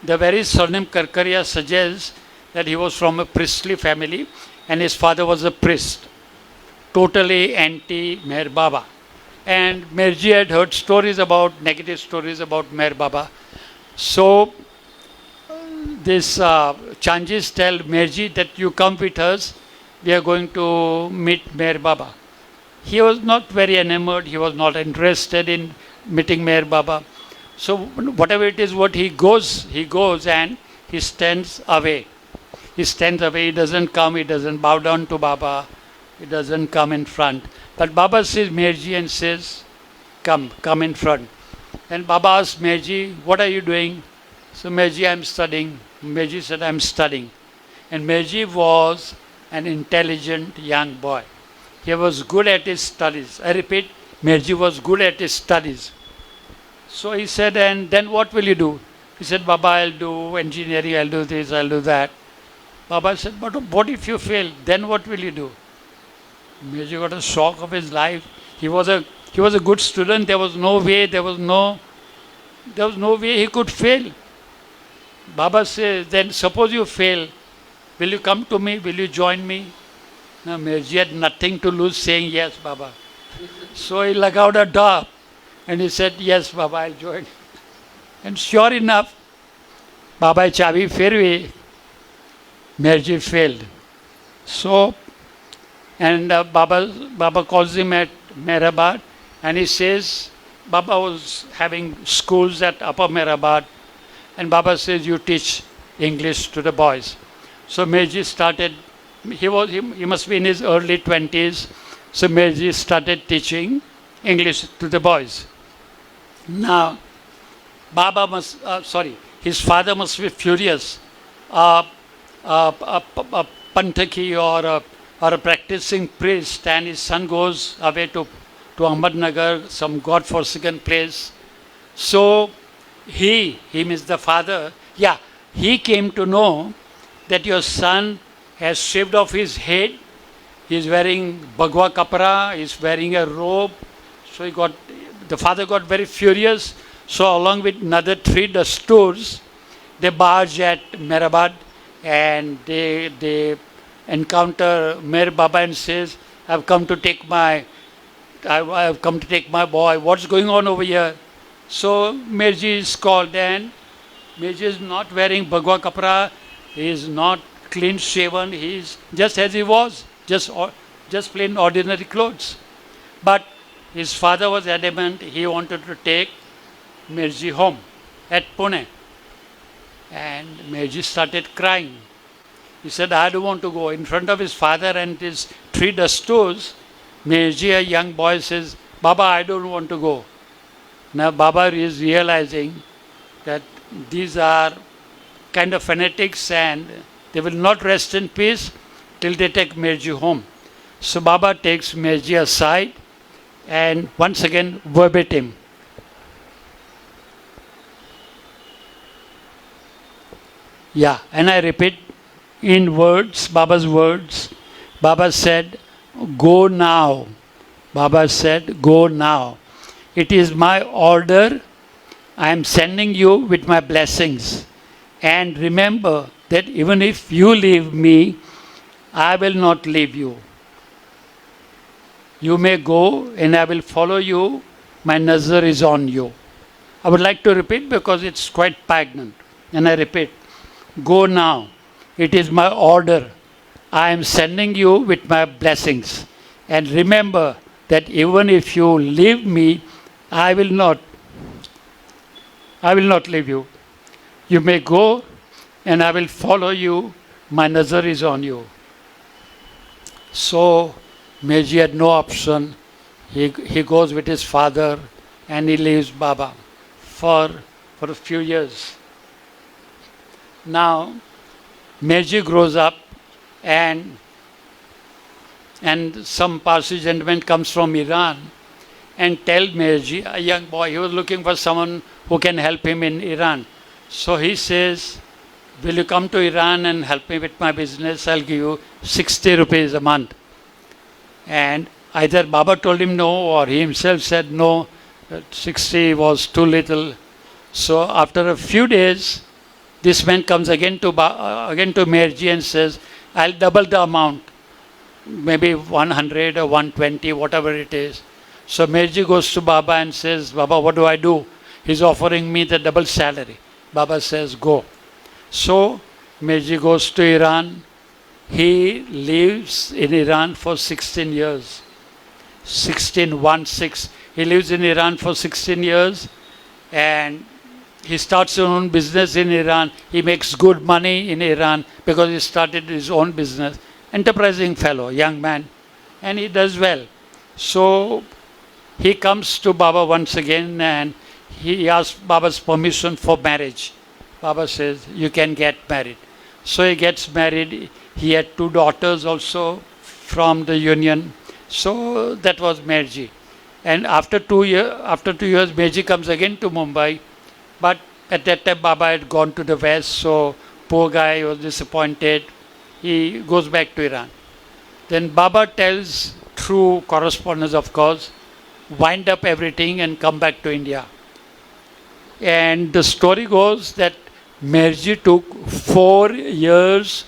the very surname Karkaria suggests that he was from a priestly family, and his father was a priest, totally anti Meher Baba. And Mirji had heard negative stories about Meher Baba. So this Chanjis tell Mirji that you come with us, we are going to meet Meher Baba. He was not very enamored, he was not interested in meeting Meher Baba. So whatever it is, what he goes and he stands away. He stands away, he doesn't come, he doesn't bow down to Baba, he doesn't come in front. But Baba sees Mirji and says, come in front. And Baba asks Mirji, what are you doing? So Mirji, I'm studying. Mirji said, I'm studying. And Mirji was an intelligent young boy. He was good at his studies. I repeat, Mirji was good at his studies. So he said, and then what will you do? He said, Baba, I'll do engineering, I'll do this, I'll do that. Baba said, but what if you fail? Then what will you do? Mirji got a shock of his life. He was a good student. There was no way he could fail. Baba says, then suppose you fail, will you come to me? Will you join me? Now Mirji had nothing to lose saying yes, Baba. So he lug out a door and he said, yes, Baba, I'll join. And sure enough, Baba chavi fervi, Mirji failed. So, and Baba calls him at Mehrabad and he says, Baba was having schools at Upper Mehrabad, and Baba says, you teach English to the boys. So Mirji started, he must be in his early 20s, so Mirji started teaching English to the boys. Now, his father must be furious. A Panthaki or a practicing priest, and his son goes away to Ahmednagar, some God-forsaken place. So he means the father, he came to know that your son has shaved off his head, he is wearing bagwa kapra, he is wearing a robe. So the father got very furious. So along with another 3 dasturs, they barge at Mehrabad and they encounter Meher Baba and says, I've come to take my boy. What's going on over here? So Mirji is called, and Mirji is not wearing bagwa kapra. He is not clean shaven. He is just as he was, just plain ordinary clothes. But his father was adamant. He wanted to take Mirji home at Pune. And Mirji started crying. He said, I don't want to go. In front of his father and his 3 dasturs, Mirji, a young boy, says, Baba, I don't want to go. Now Baba is realizing that these are kind of fanatics and they will not rest in peace till they take Mirji home. So Baba takes Mirji aside and once again verbatim. And I repeat in words, Baba's words. Baba said, go now. Baba said, go now. It is my order. I am sending you with my blessings. And remember that even if you leave me, I will not leave you. You may go and I will follow you. My nazar is on you. I would like to repeat because it's quite poignant. And I repeat, go now. It is my order. I am sending you with my blessings. And remember that even if you leave me, I will not leave you. You may go and I will follow you. My nazar is on you. So Mirji had no option. He goes with his father and he leaves Baba for a few years. Now, Mirji grows up, and some Parsi gentleman comes from Iran and tell Mirji, a young boy, he was looking for someone who can help him in Iran. So he says, will you come to Iran and help me with my business? I'll give you 60 rupees a month. And either Baba told him no, or he himself said no, that 60 was too little. So after a few days, this man comes again to Mirji and says, I'll double the amount, maybe 100 or 120, whatever it is. So Mirji goes to Baba and says, Baba, what do I do? He's offering me the double salary. Baba says, go. So Mirji goes to Iran. He lives in Iran for 16 years. 16. He lives in Iran for 16 years, and he starts his own business in Iran. He makes good money in Iran because he started his own business. Enterprising fellow, young man, and he does well. So he comes to Baba once again and he asks Baba's permission for marriage. Baba says, you can get married. So he gets married. He had 2 daughters also from the union. So that was Mirji. And after 2 years, Mirji comes again to Mumbai. But at that time, Baba had gone to the west, so poor guy was disappointed. He goes back to Iran. Then Baba tells, through correspondence of course, wind up everything and come back to India. And the story goes that Mirji took 4 years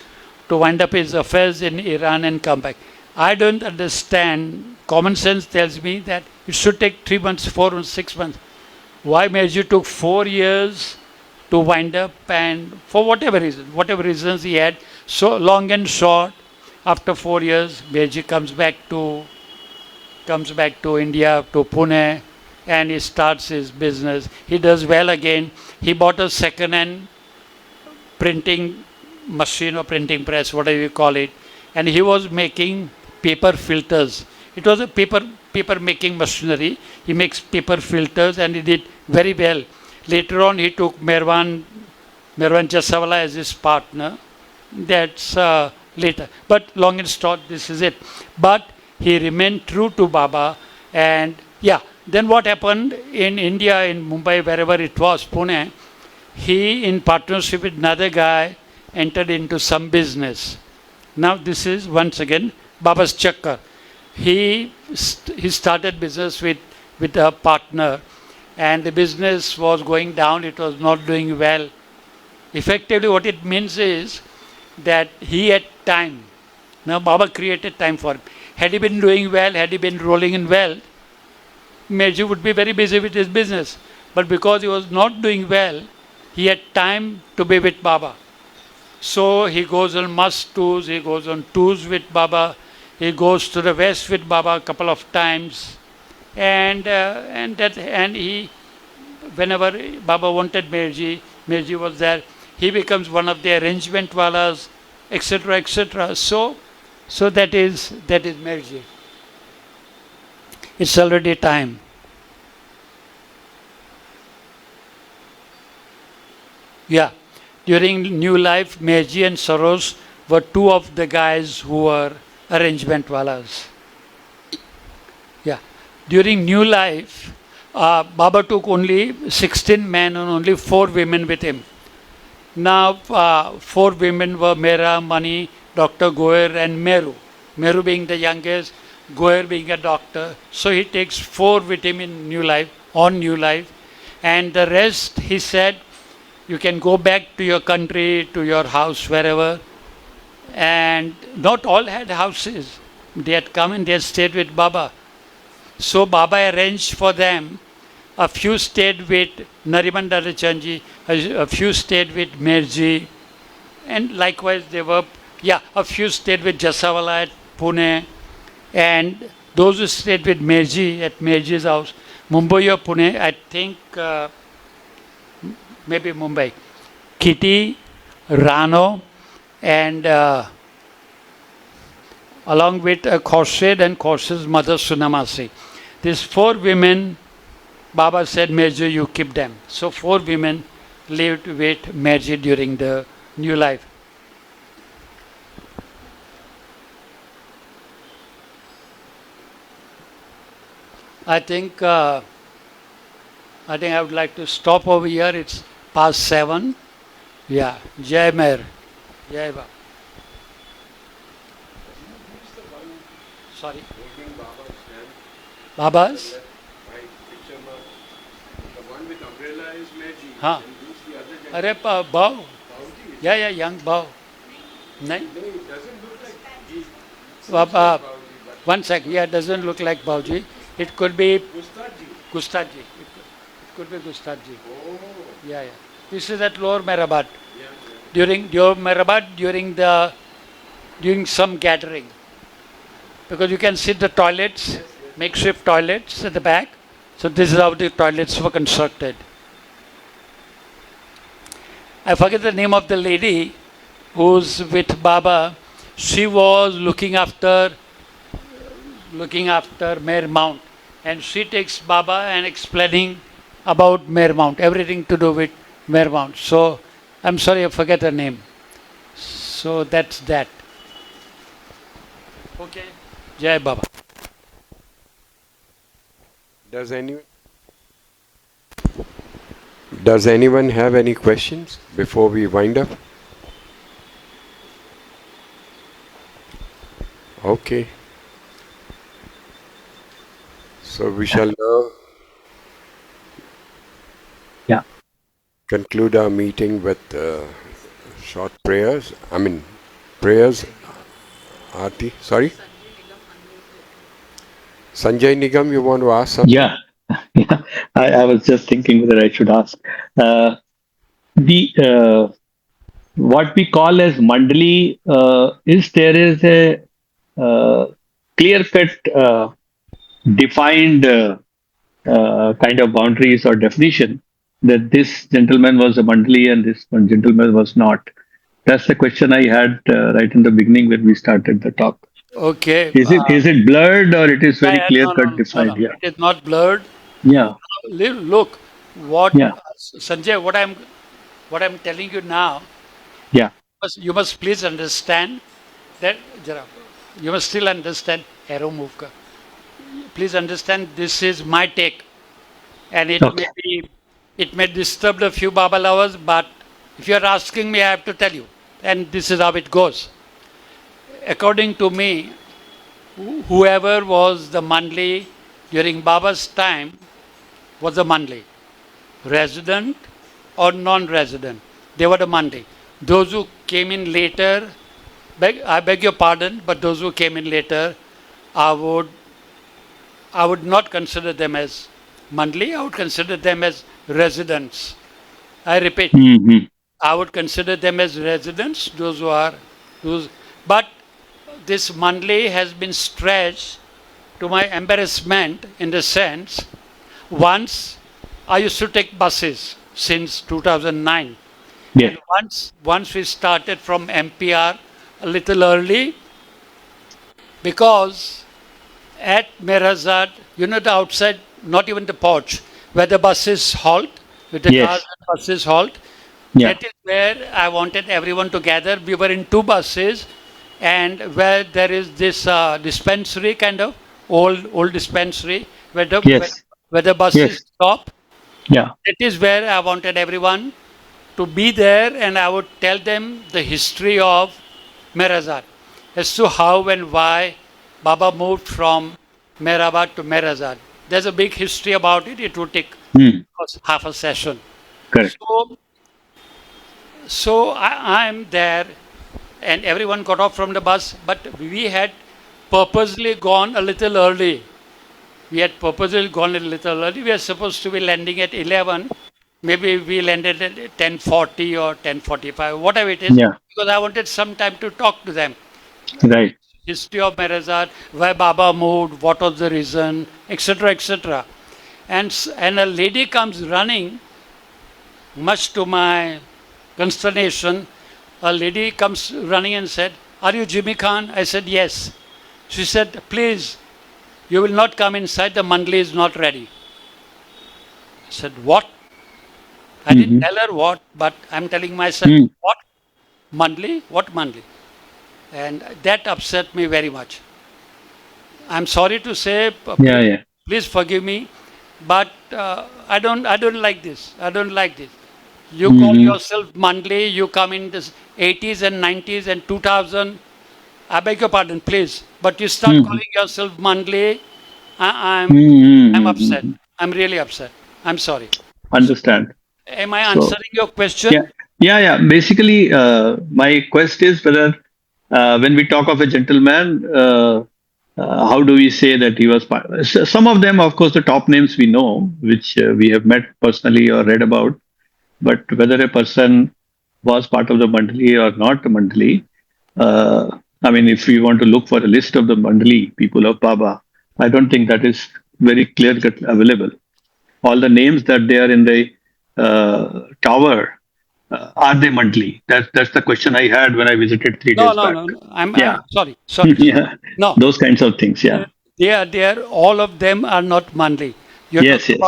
to wind up his affairs in Iran and come back. I don't understand. Common sense tells me that it should take 3 months, 4 months, 6 months. Why Mirji took 4 years to wind up, and for whatever reasons he had. So long and short, after 4 years, Mirji comes back to India, to Pune, and he starts his business. He does well again. He bought a second-hand printing machine or printing press, whatever you call it, and he was making paper filters. It was a paper making machinery. He makes paper filters, and he did very well. Later on, he took Merwan Jasawala as his partner. That's later. But long and short, this is it. But he remained true to Baba. And yeah, then what happened in India, in Mumbai, wherever it was, Pune, he, in partnership with another guy, entered into some business. Now this is, once again, Baba's chakkar. He started business with a partner, and the business was going down. It was not doing well. Effectively, what it means is that he had time. Now Baba created time for him. Had he been doing well, had he been rolling in wealth, Mirji would be very busy with his business. But because he was not doing well, he had time to be with Baba. So he goes on must tours, he goes on tours with Baba, he goes to the west with Baba a couple of times, and he, whenever Baba wanted Mirji was there. He becomes one of the arrangement walas, etc., etc. So that is Mirji. It's already time. Yeah. During New Life, Mirji and Sarosh were 2 of the guys who were arrangement walas. Yeah. During New Life, Baba took only 16 men and only 4 women with him. Now, 4 women were Mera, Mani, Dr. Goer and Meru. Meru being the youngest, Goer being a doctor. So he takes 4 with him in New Life, on New Life. And the rest, he said, you can go back to your country, to your house, wherever. And not all had houses. They had come and they had stayed with Baba. So Baba arranged for them. A few stayed with Nariman Dadachanji, a few stayed with Mirji, and likewise a few stayed with Jasawala at Pune, and those who stayed with Mirji at Mirji's house, Mumbai or Pune, I think maybe Mumbai, Kitty, Rano, and along with Khorshid and Khorshid's mother Sunamasi. These 4 women, Baba said, Mirji, you keep them. So 4 women lived with Mirji during the New Life. I think I would like to stop over here. It's past 7. Yeah. Jai Mer. Jai Baba. Sorry. Baba's? हाँ अरे भाव या young भाव नहीं one second, yeah, it doesn't look like Bauji. It could be Gustaji. It could be Gustaji. Yeah, yeah. This is at Lower Merabat. During Merabat, during some gathering, because you can see the toilets, makeshift toilets at the back. So this is how the toilets were constructed. I forget the name of the lady who's with Baba. She was looking after Mare Mount, and she takes Baba and explaining about Mare Mount, everything to do with Mare Mount. So I'm sorry, I forget her name. So that's that. Okay. Jai Baba. Does anyone have any questions before we wind up? Okay. So we shall now conclude our meeting with short prayers. Prayers. Aarti. Sorry? Sanjay Nigam, you want to ask something? Yeah, yeah. I was just thinking whether I should ask. The what we call as Mandali, there is a clear-cut, defined kind of boundaries or definition that this gentleman was a Mandali and this one gentleman was not. That's the question I had right in the beginning when we started the talk. Okay. Is it blurred or it is very clear cut No. defined? Yeah. It is not blurred. Yeah. Look, what Yeah. Sanjay, what I'm telling you now, Yeah. you must please understand that you must still understand arrow move ka. Please understand this is my take, and Okay. it may disturb a few Baba lovers, but if you are asking me, I have to tell you, and this is how it goes. According to me, whoever was the Mandali during Baba's time was the Mandali, resident or non-resident. They were the Mandali. Those who came in later, I beg your pardon, but those who came in later, I would not consider them as Mandali. I would consider them as residents. I repeat, Hmm. I would consider them as residents. But this Mandali has been stretched to my embarrassment in the sense, once I used to take buses since 2009. Yeah. And once we started from MPR a little early, because at Mirazad, the outside, not even the porch, where the buses halt, with the Yes. cars and buses halt, Yeah. that is where I wanted everyone to gather. We were in 2 buses, and where there is this dispensary, kind of old dispensary, Yes. where the buses Yes. stop. Yeah. That is where I wanted everyone to be there, and I would tell them the history of Mirazad as to how and why Baba moved from Mehrabad to Mirazad. There's a big history about it. It would take Hmm. half a session. Correct. So I'm there, and everyone got off from the bus, but we had purposely gone a little early. We were supposed to be landing at 11. Maybe we landed at 10:40 or 10:45, whatever it is, Yeah. because I wanted some time to talk to them. Right. History of Mirazad, why Baba moved, what was the reason, etc., etc. And a lady comes running, much to my consternation. A lady comes running and said, "Are you Jimmy Khan?" I said, "Yes." She said, "Please, you will not come inside, the Mandali is not ready." I said, "What?" I didn't tell her what, but I'm telling myself, Hmm. what? Mandali? What Mandali? And that upset me very much. I'm sorry to say, Yeah. Yeah. please forgive me, but I don't like this. I don't like this. You call yourself Mandali, you come in this 80s and 90s and 2000. I beg your pardon, please. But you start Mm-hmm. calling yourself Mandali. I'm upset. Mm-hmm. I'm really upset. I'm sorry. So, Understand. am I So, answering your yeah, question? yeah. Basically, my quest is whether when we talk of a gentleman, how do we say that he was part? Some of them, of course, the top names we know, which we have met personally or read about, but whether a person was part of the Mandali or not Mandali, I mean, if we want to look for a list of the Mandali people of Baba, I don't think that is very clear cut available. All the names that they are in the tower, are they Mandali? That's the question I had when I visited three No, days no, back. no, no. Yeah, I'm sorry, sorry. yeah, No, those kinds of things. Yeah. all of them are not Mandali. Yes, yes.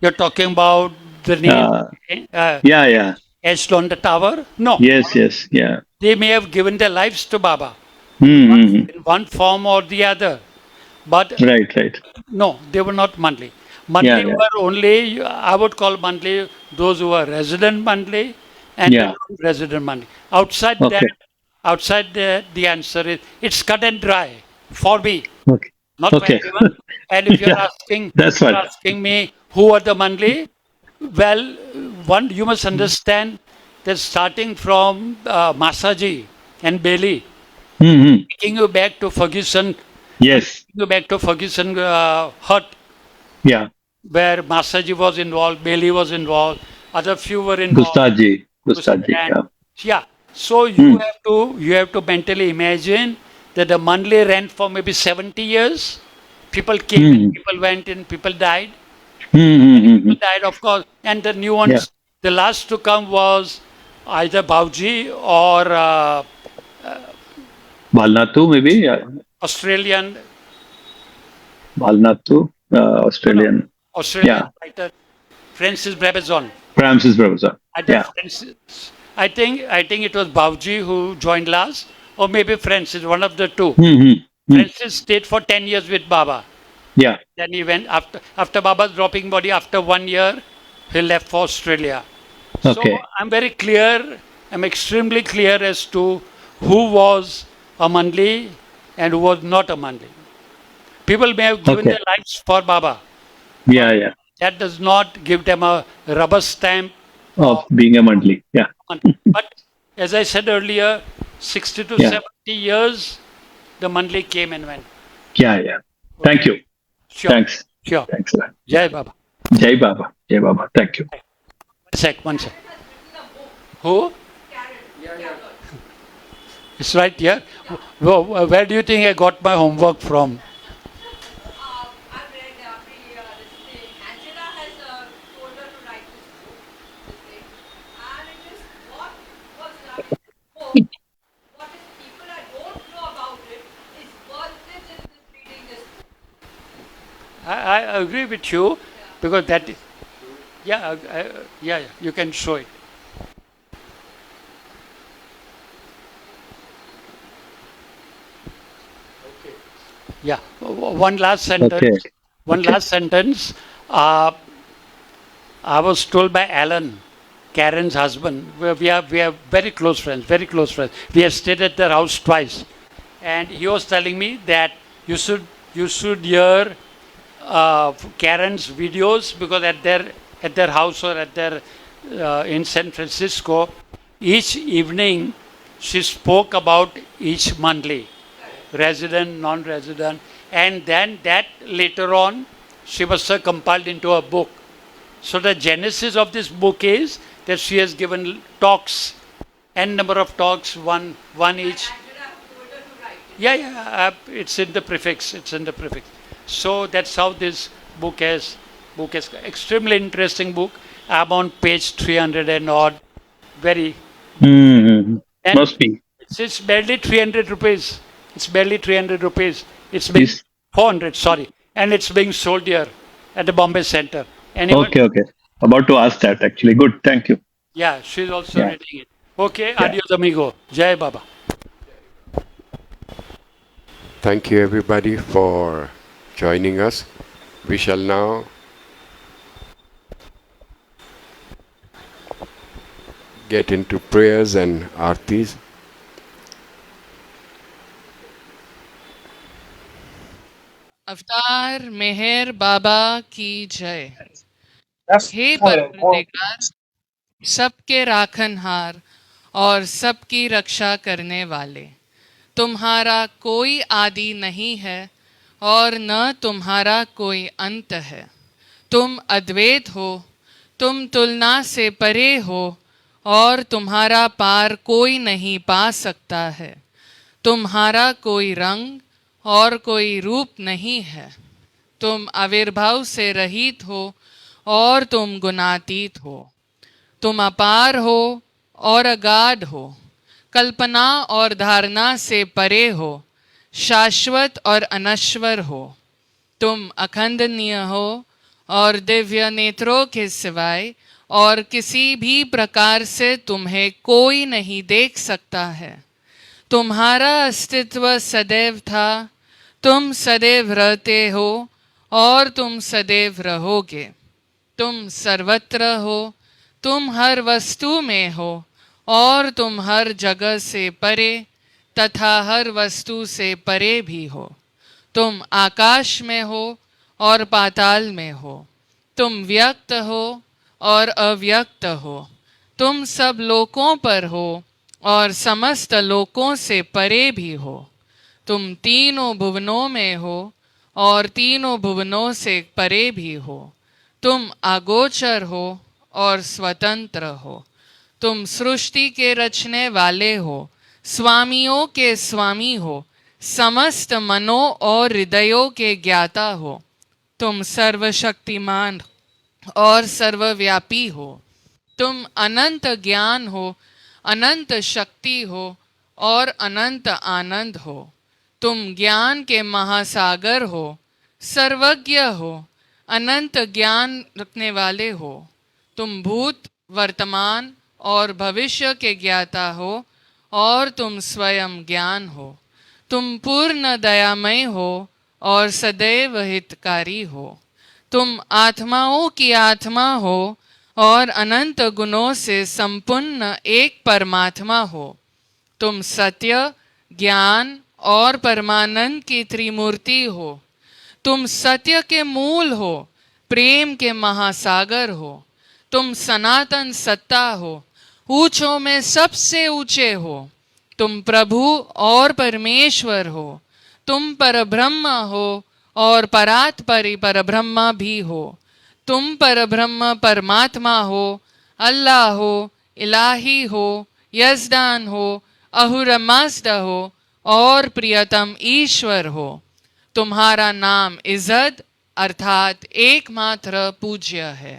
You're talking about the name Uh, uh, yeah, yeah. etched on the tower. No, Yes, yes. Yeah. they may have given their lives to Baba Mm-hmm. in one form or the other, but Right, right. no, they were not Mandali. Yeah, Mandali yeah. were only, I would call Mandali those who were resident Mandali and the Yeah. non-resident Mandali. Outside that, Okay. the answer is it's cut and dry for me, Okay. not for Okay. everyone. And if Yeah. That's you're what. asking me who are the Mandali, well, one you must understand that starting from Masaji and Bailey, Mm-hmm. taking you back to Ferguson, Yes. hut Yeah. where Masaji was involved, Bailey was involved, other few were involved. Gustaji. Gustaji. And Yeah. yeah, so Hmm. you have to mentally imagine that the Mandalay ran for maybe 70 years. People came in, Hmm. people went in, people died. Hmm. People died, of course, and the new Yeah. ones. The last to come was either Bauji or Balnatu, maybe. Yeah. Australian, Balnatu, no, no, Australian. Australian Yeah. writer Francis Brabazon. Francis Professor. Either Yeah. Francis, I think it was Bauji who joined last, or maybe Francis, one of the two. Hmm. Hmm. Francis stayed for 10 years with Baba. Yeah. Then he went after Baba's dropping body. After 1 year, he left for Australia. So Okay. I'm very clear. I'm extremely clear as to who was a Mandli and who was not a Mandli. People may have given Okay. their lives for Baba, Yeah. but Yeah. that does not give them a rubber stamp Of of being a Mandli. Yeah. Mandli. But as I said earlier, 60 to Yeah. 70 years, the Mandli came and went. Yeah. Yeah. Thank Okay, you. sure, Thanks. sure. Thanks a lot. Yeah. Jai Baba. Jai Baba. Jai Baba. Thank you. One sec. Who? It's right here. Where do you think I got my homework from? I've read this thing. Angela has told her to write this thing. And it is what was done in this book, what is people I don't know about it, is worth it in this reading this book. I agree with you because that is, yeah, yeah, you can show it. Yeah, one last sentence. Okay. One Okay. last sentence. I was told by Alan, Karen's husband. We are very close friends. Very close friends. We have stayed at their house twice, and he was telling me that you should hear Karen's videos because at their house or at their in San Francisco, each evening she spoke about each Mandli, resident, non-resident, and then that later on she was compiled into a book. So the genesis of this book is that she has given talks, n number of talks, one each. Angela has told her to write it. Yeah, yeah, it's in the prefix. It's in the prefix. So that's how this book is extremely interesting book. I'm on page 300 and odd. Very Hmm. and Must be. it's barely 300 rupees. It's barely 300 rupees. It's being Is 400, sorry, and it's being sold here at the Bombay Center. Anyone? okay. Okay. About to ask that actually. Good. Thank you. Yeah, she's also Yeah. reading it. Okay, Yeah. adios amigo. Jai Baba. Thank you everybody for joining us. We shall now get into prayers and artis. अवतार मेहर बाबा की जय। That's hey quite a परवरदिगार, सबके राखनहार और सबकी रक्षा करने वाले, तुम्हारा कोई आदि नहीं है और न तुम्हारा कोई अंत है। तुम अद्वैत हो, तुम तुलना से परे हो और तुम्हारा पार कोई नहीं पा सकता है। तुम्हारा कोई रंग और कोई रूप नहीं है। तुम आविर्भाव से रहित हो और तुम गुणातीत हो। तुम अपार हो और अगाध हो, कल्पना और धारणा से परे हो, शाश्वत और अनश्वर हो। तुम अखंडनीय हो और दिव्य नेत्रों के सिवाय और किसी भी प्रकार से तुम्हें कोई नहीं देख सकता है। तुम्हारा अस्तित्व सदैव था, तुम सदैव रहते हो और तुम सदैव रहोगे। तुम सर्वत्र हो, तुम हर वस्तु में हो और तुम हर जगह से परे तथा हर वस्तु से परे भी हो। तुम आकाश में हो और पाताल में हो। तुम व्यक्त हो और अव्यक्त हो। तुम सब लोकों पर हो और समस्त लोकों से परे भी हो। तुम तीनों भुवनों में हो और तीनों भुवनों से परे भी हो। तुम अगोचर हो और स्वतंत्र हो। तुम सृष्टि के रचने वाले हो, स्वामियों के स्वामी हो, समस्त मनों और हृदयों के ज्ञाता हो। तुम सर्वशक्तिमान और सर्वव्यापी हो। तुम अनंत ज्ञान हो, अनंत शक्ति हो और अनंत आनंद हो। तुम ज्ञान के महासागर हो, सर्वज्ञ हो, अनंत ज्ञान रखने वाले हो। तुम भूत, वर्तमान और भविष्य के ज्ञाता हो और तुम स्वयं ज्ञान हो। तुम पूर्ण दयामय हो और सदैव हितकारी हो। तुम आत्माओं की आत्मा हो और अनंत गुणों से संपन्न एक परमात्मा हो। तुम सत्य, ज्ञान और परमानंद की त्रिमूर्ति हो। तुम सत्य के मूल हो, प्रेम के महासागर हो। तुम सनातन सत्ता हो, ऊंचों में सबसे ऊंचे हो। तुम प्रभु और परमेश्वर हो। तुम परब्रह्म हो और परात्परि परब्रह्म भी हो। तुम परब्रह्म परमात्मा हो, अल्लाह हो, इलाही हो, यजदान हो, अहुरमज़द हो और प्रियतम ईश्वर हो। तुम्हारा नाम इज्जत अर्थात एकमात्र पूज्य है।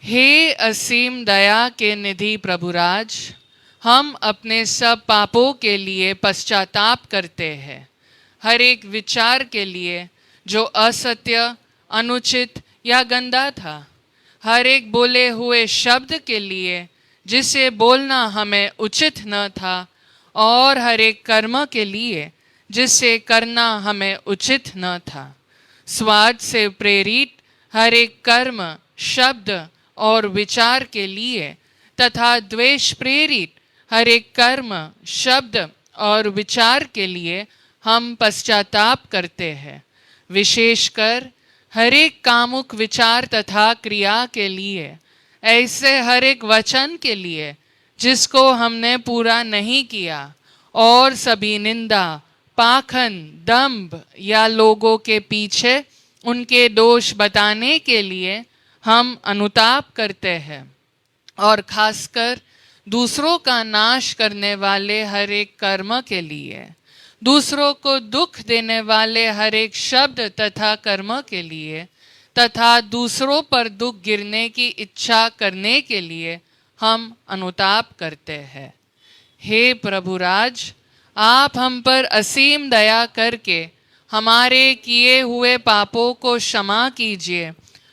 हे असीम दया के निधि प्रभुराज, हम अपने सब पापों के लिए पश्चाताप करते हैं। हर एक विचार के लिए जो असत्य, अनुचित या गंदा था, हर एक बोले हुए शब्द के लिए जिसे बोलना हमें उचित न था, और हर एक कर्म के लिए जिसे करना हमें उचित न था। स्वार्थ से प्रेरित हर एक कर्म, शब्द और विचार के लिए तथा द्वेष प्रेरित हर एक कर्म, शब्द और विचार के लिए हम पश्चाताप करते हैं। विशेषकर हर एक कामुक विचार तथा क्रिया के लिए, ऐसे हर एक वचन के लिए जिसको हमने पूरा नहीं किया, और सभी निंदा, पाखंड, दंभ या लोगों के पीछे उनके दोष बताने के लिए हम अनुताप करते हैं। और खासकर दूसरों का नाश करने वाले हर एक कर्म के लिए, दूसरों को दुख देने वाले हर एक शब्द तथा कर्म के लिए तथा दूसरों पर दुख गिरने की इच्छा करने के लिए हम अनुताप करते हैं। हे प्रभुराज, आप हम पर असीम दया करके हमारे किए हुए पापों को क्षमा कीजिए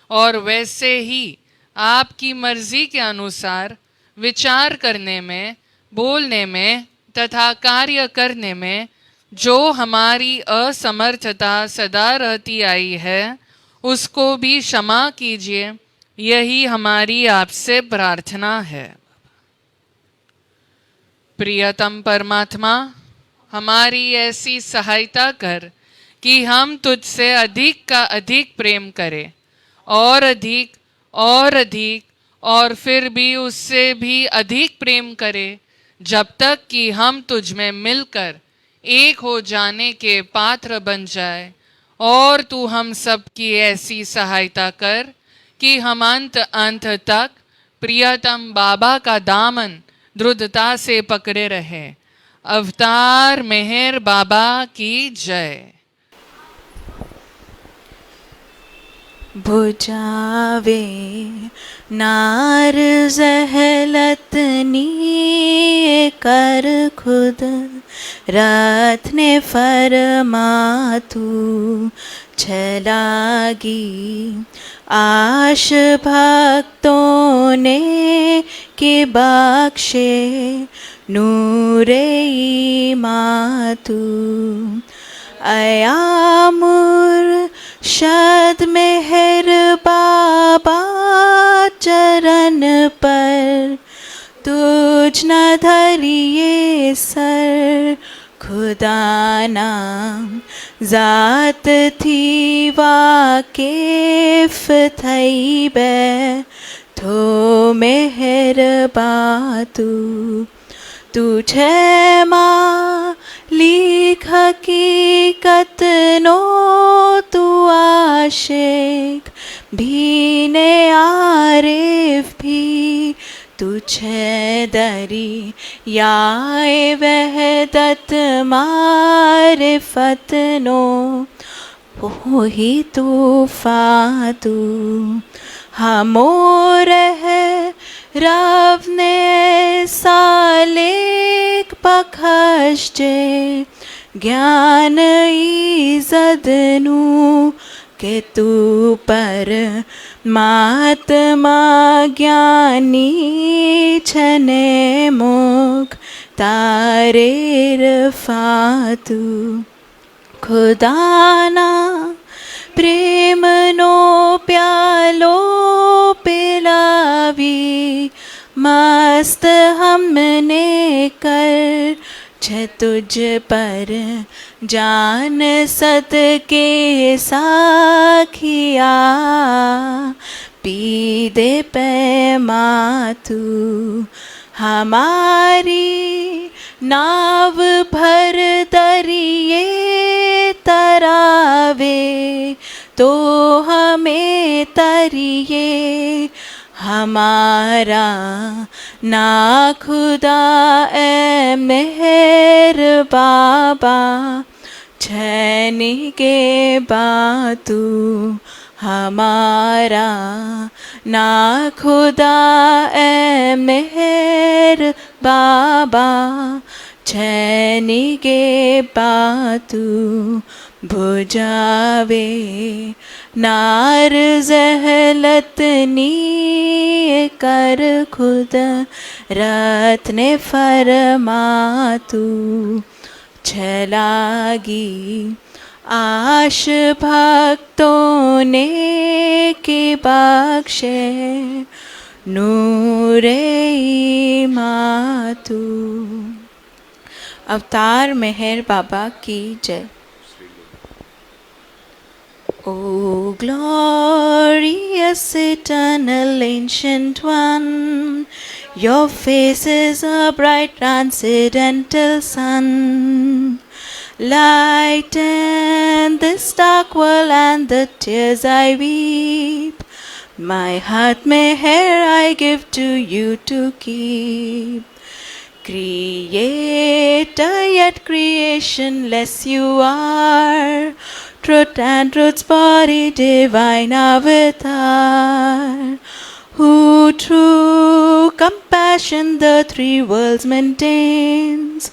और वैसे ही आपकी मर्जी के अनुसार विचार करने में, बोलने में तथा कार्य करने में जो हमारी असमर्थता सदा रहती आई है उसको भी क्षमा कीजिए, यही हमारी आपसे प्रार्थना है। प्रियतम परमात्मा, हमारी ऐसी सहायता कर कि हम तुझसे अधिक का अधिक प्रेम करें, और अधिक और अधिक, और फिर भी उससे भी अधिक प्रेम करें, जब तक कि हम तुझ में मिलकर एक हो जाने के पात्र बन जाए। और तू हम सब की ऐसी सहायता कर कि हम अंत अंत तक प्रियतम बाबा का दामन दृढ़ता से पकड़े रहे। अवतार मेहर बाबा की जय। बुझावे नार जहलतनी कर खुद रथ ने फरमातू छलागी आश भक्तों ने के बख्शे नूरे मातू अयामुर शद मेहर बाबा चरण पर तुझ न धरिए सर खुदा नाम जात थी वाकिफ थई बै थो मेहर बातू तुझे माँ लिख हकीकत नो तू आशिक भी ने आरिफ भी तुझे दरी याए वहदत मारिफत नो हो ही तूफा तू हमोर है रब ने सालेक बख्श जे ज्ञान इज़दनु के तू पर महात्मा ज्ञानी छने मुख तारे रफातू खुदाना प्रेम नो प्यालो पिलावी मस्त हमने कर छे तुझ पर जान सत के साखिया पी दे पैमा तू हमारी नाव भर दरिए तरावे तो हमें तरिए हमारा ना खुदा ए मेहर बाबा छैनी के बातू हमारा ना खुदा ए मेहर बाबा छैनी के बातू बुझावे नार जहलतनी कर खुद रथ ने फरमातू छलागी आश भक्तों ने के बख्शे नूरे मातू। अवतार मेहर बाबा की जय। O glorious eternal ancient one, your face is a bright transcendental sun. Lighten this dark world and the tears I weep. My heart meher I give to you to keep. Creator yet creationless you are, truth and truth's body, divine avatar, who through compassion the three worlds maintains.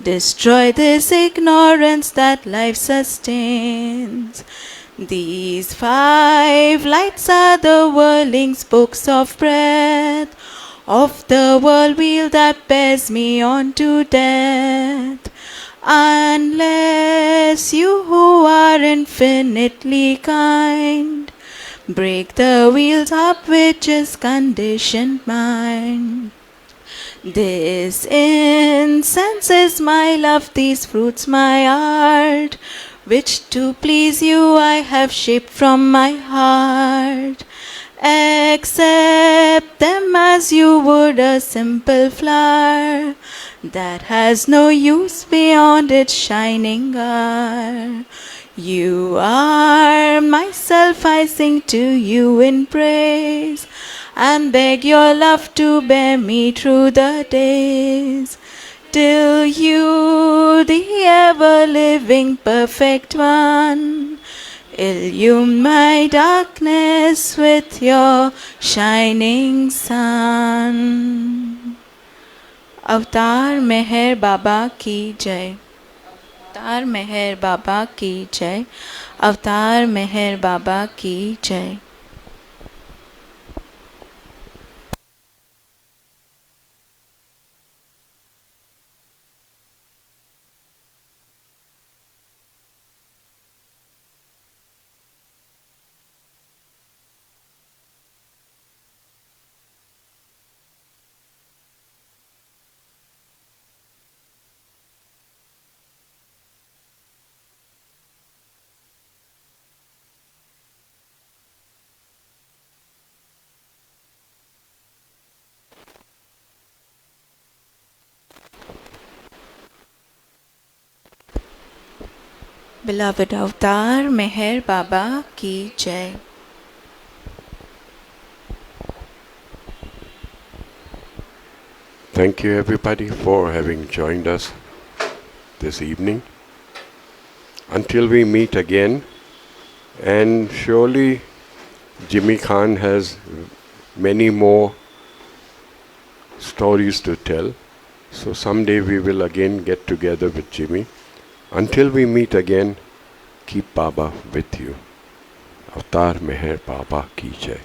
Destroy this ignorance that life sustains. These five lights are the whirling spokes of breath of the world wheel that bears me on to death. Unless you who are infinitely kind break the wheels up which is conditioned mind. This incense is my love, these fruits my art, which to please you I have shaped from my heart. Accept them as you would a simple flower that has no use beyond its shining hour. You are myself, I sing to you in praise, and beg your love to bear me through the days, till you, the ever-living perfect one, illume my darkness with your shining sun. अवतार मेहर बाबा की जय. अवतार मेहर बाबा की जय. अवतार मेहर बाबा की जय. Beloved Avatar, Meher Baba ki Jai. Thank you everybody for having joined us this evening. Until we meet again, and surely Jimmy Khan has many more stories to tell. So someday we will again get together with Jimmy. Until we meet again, keep Baba with you. Avatar Meher Baba ki Jai.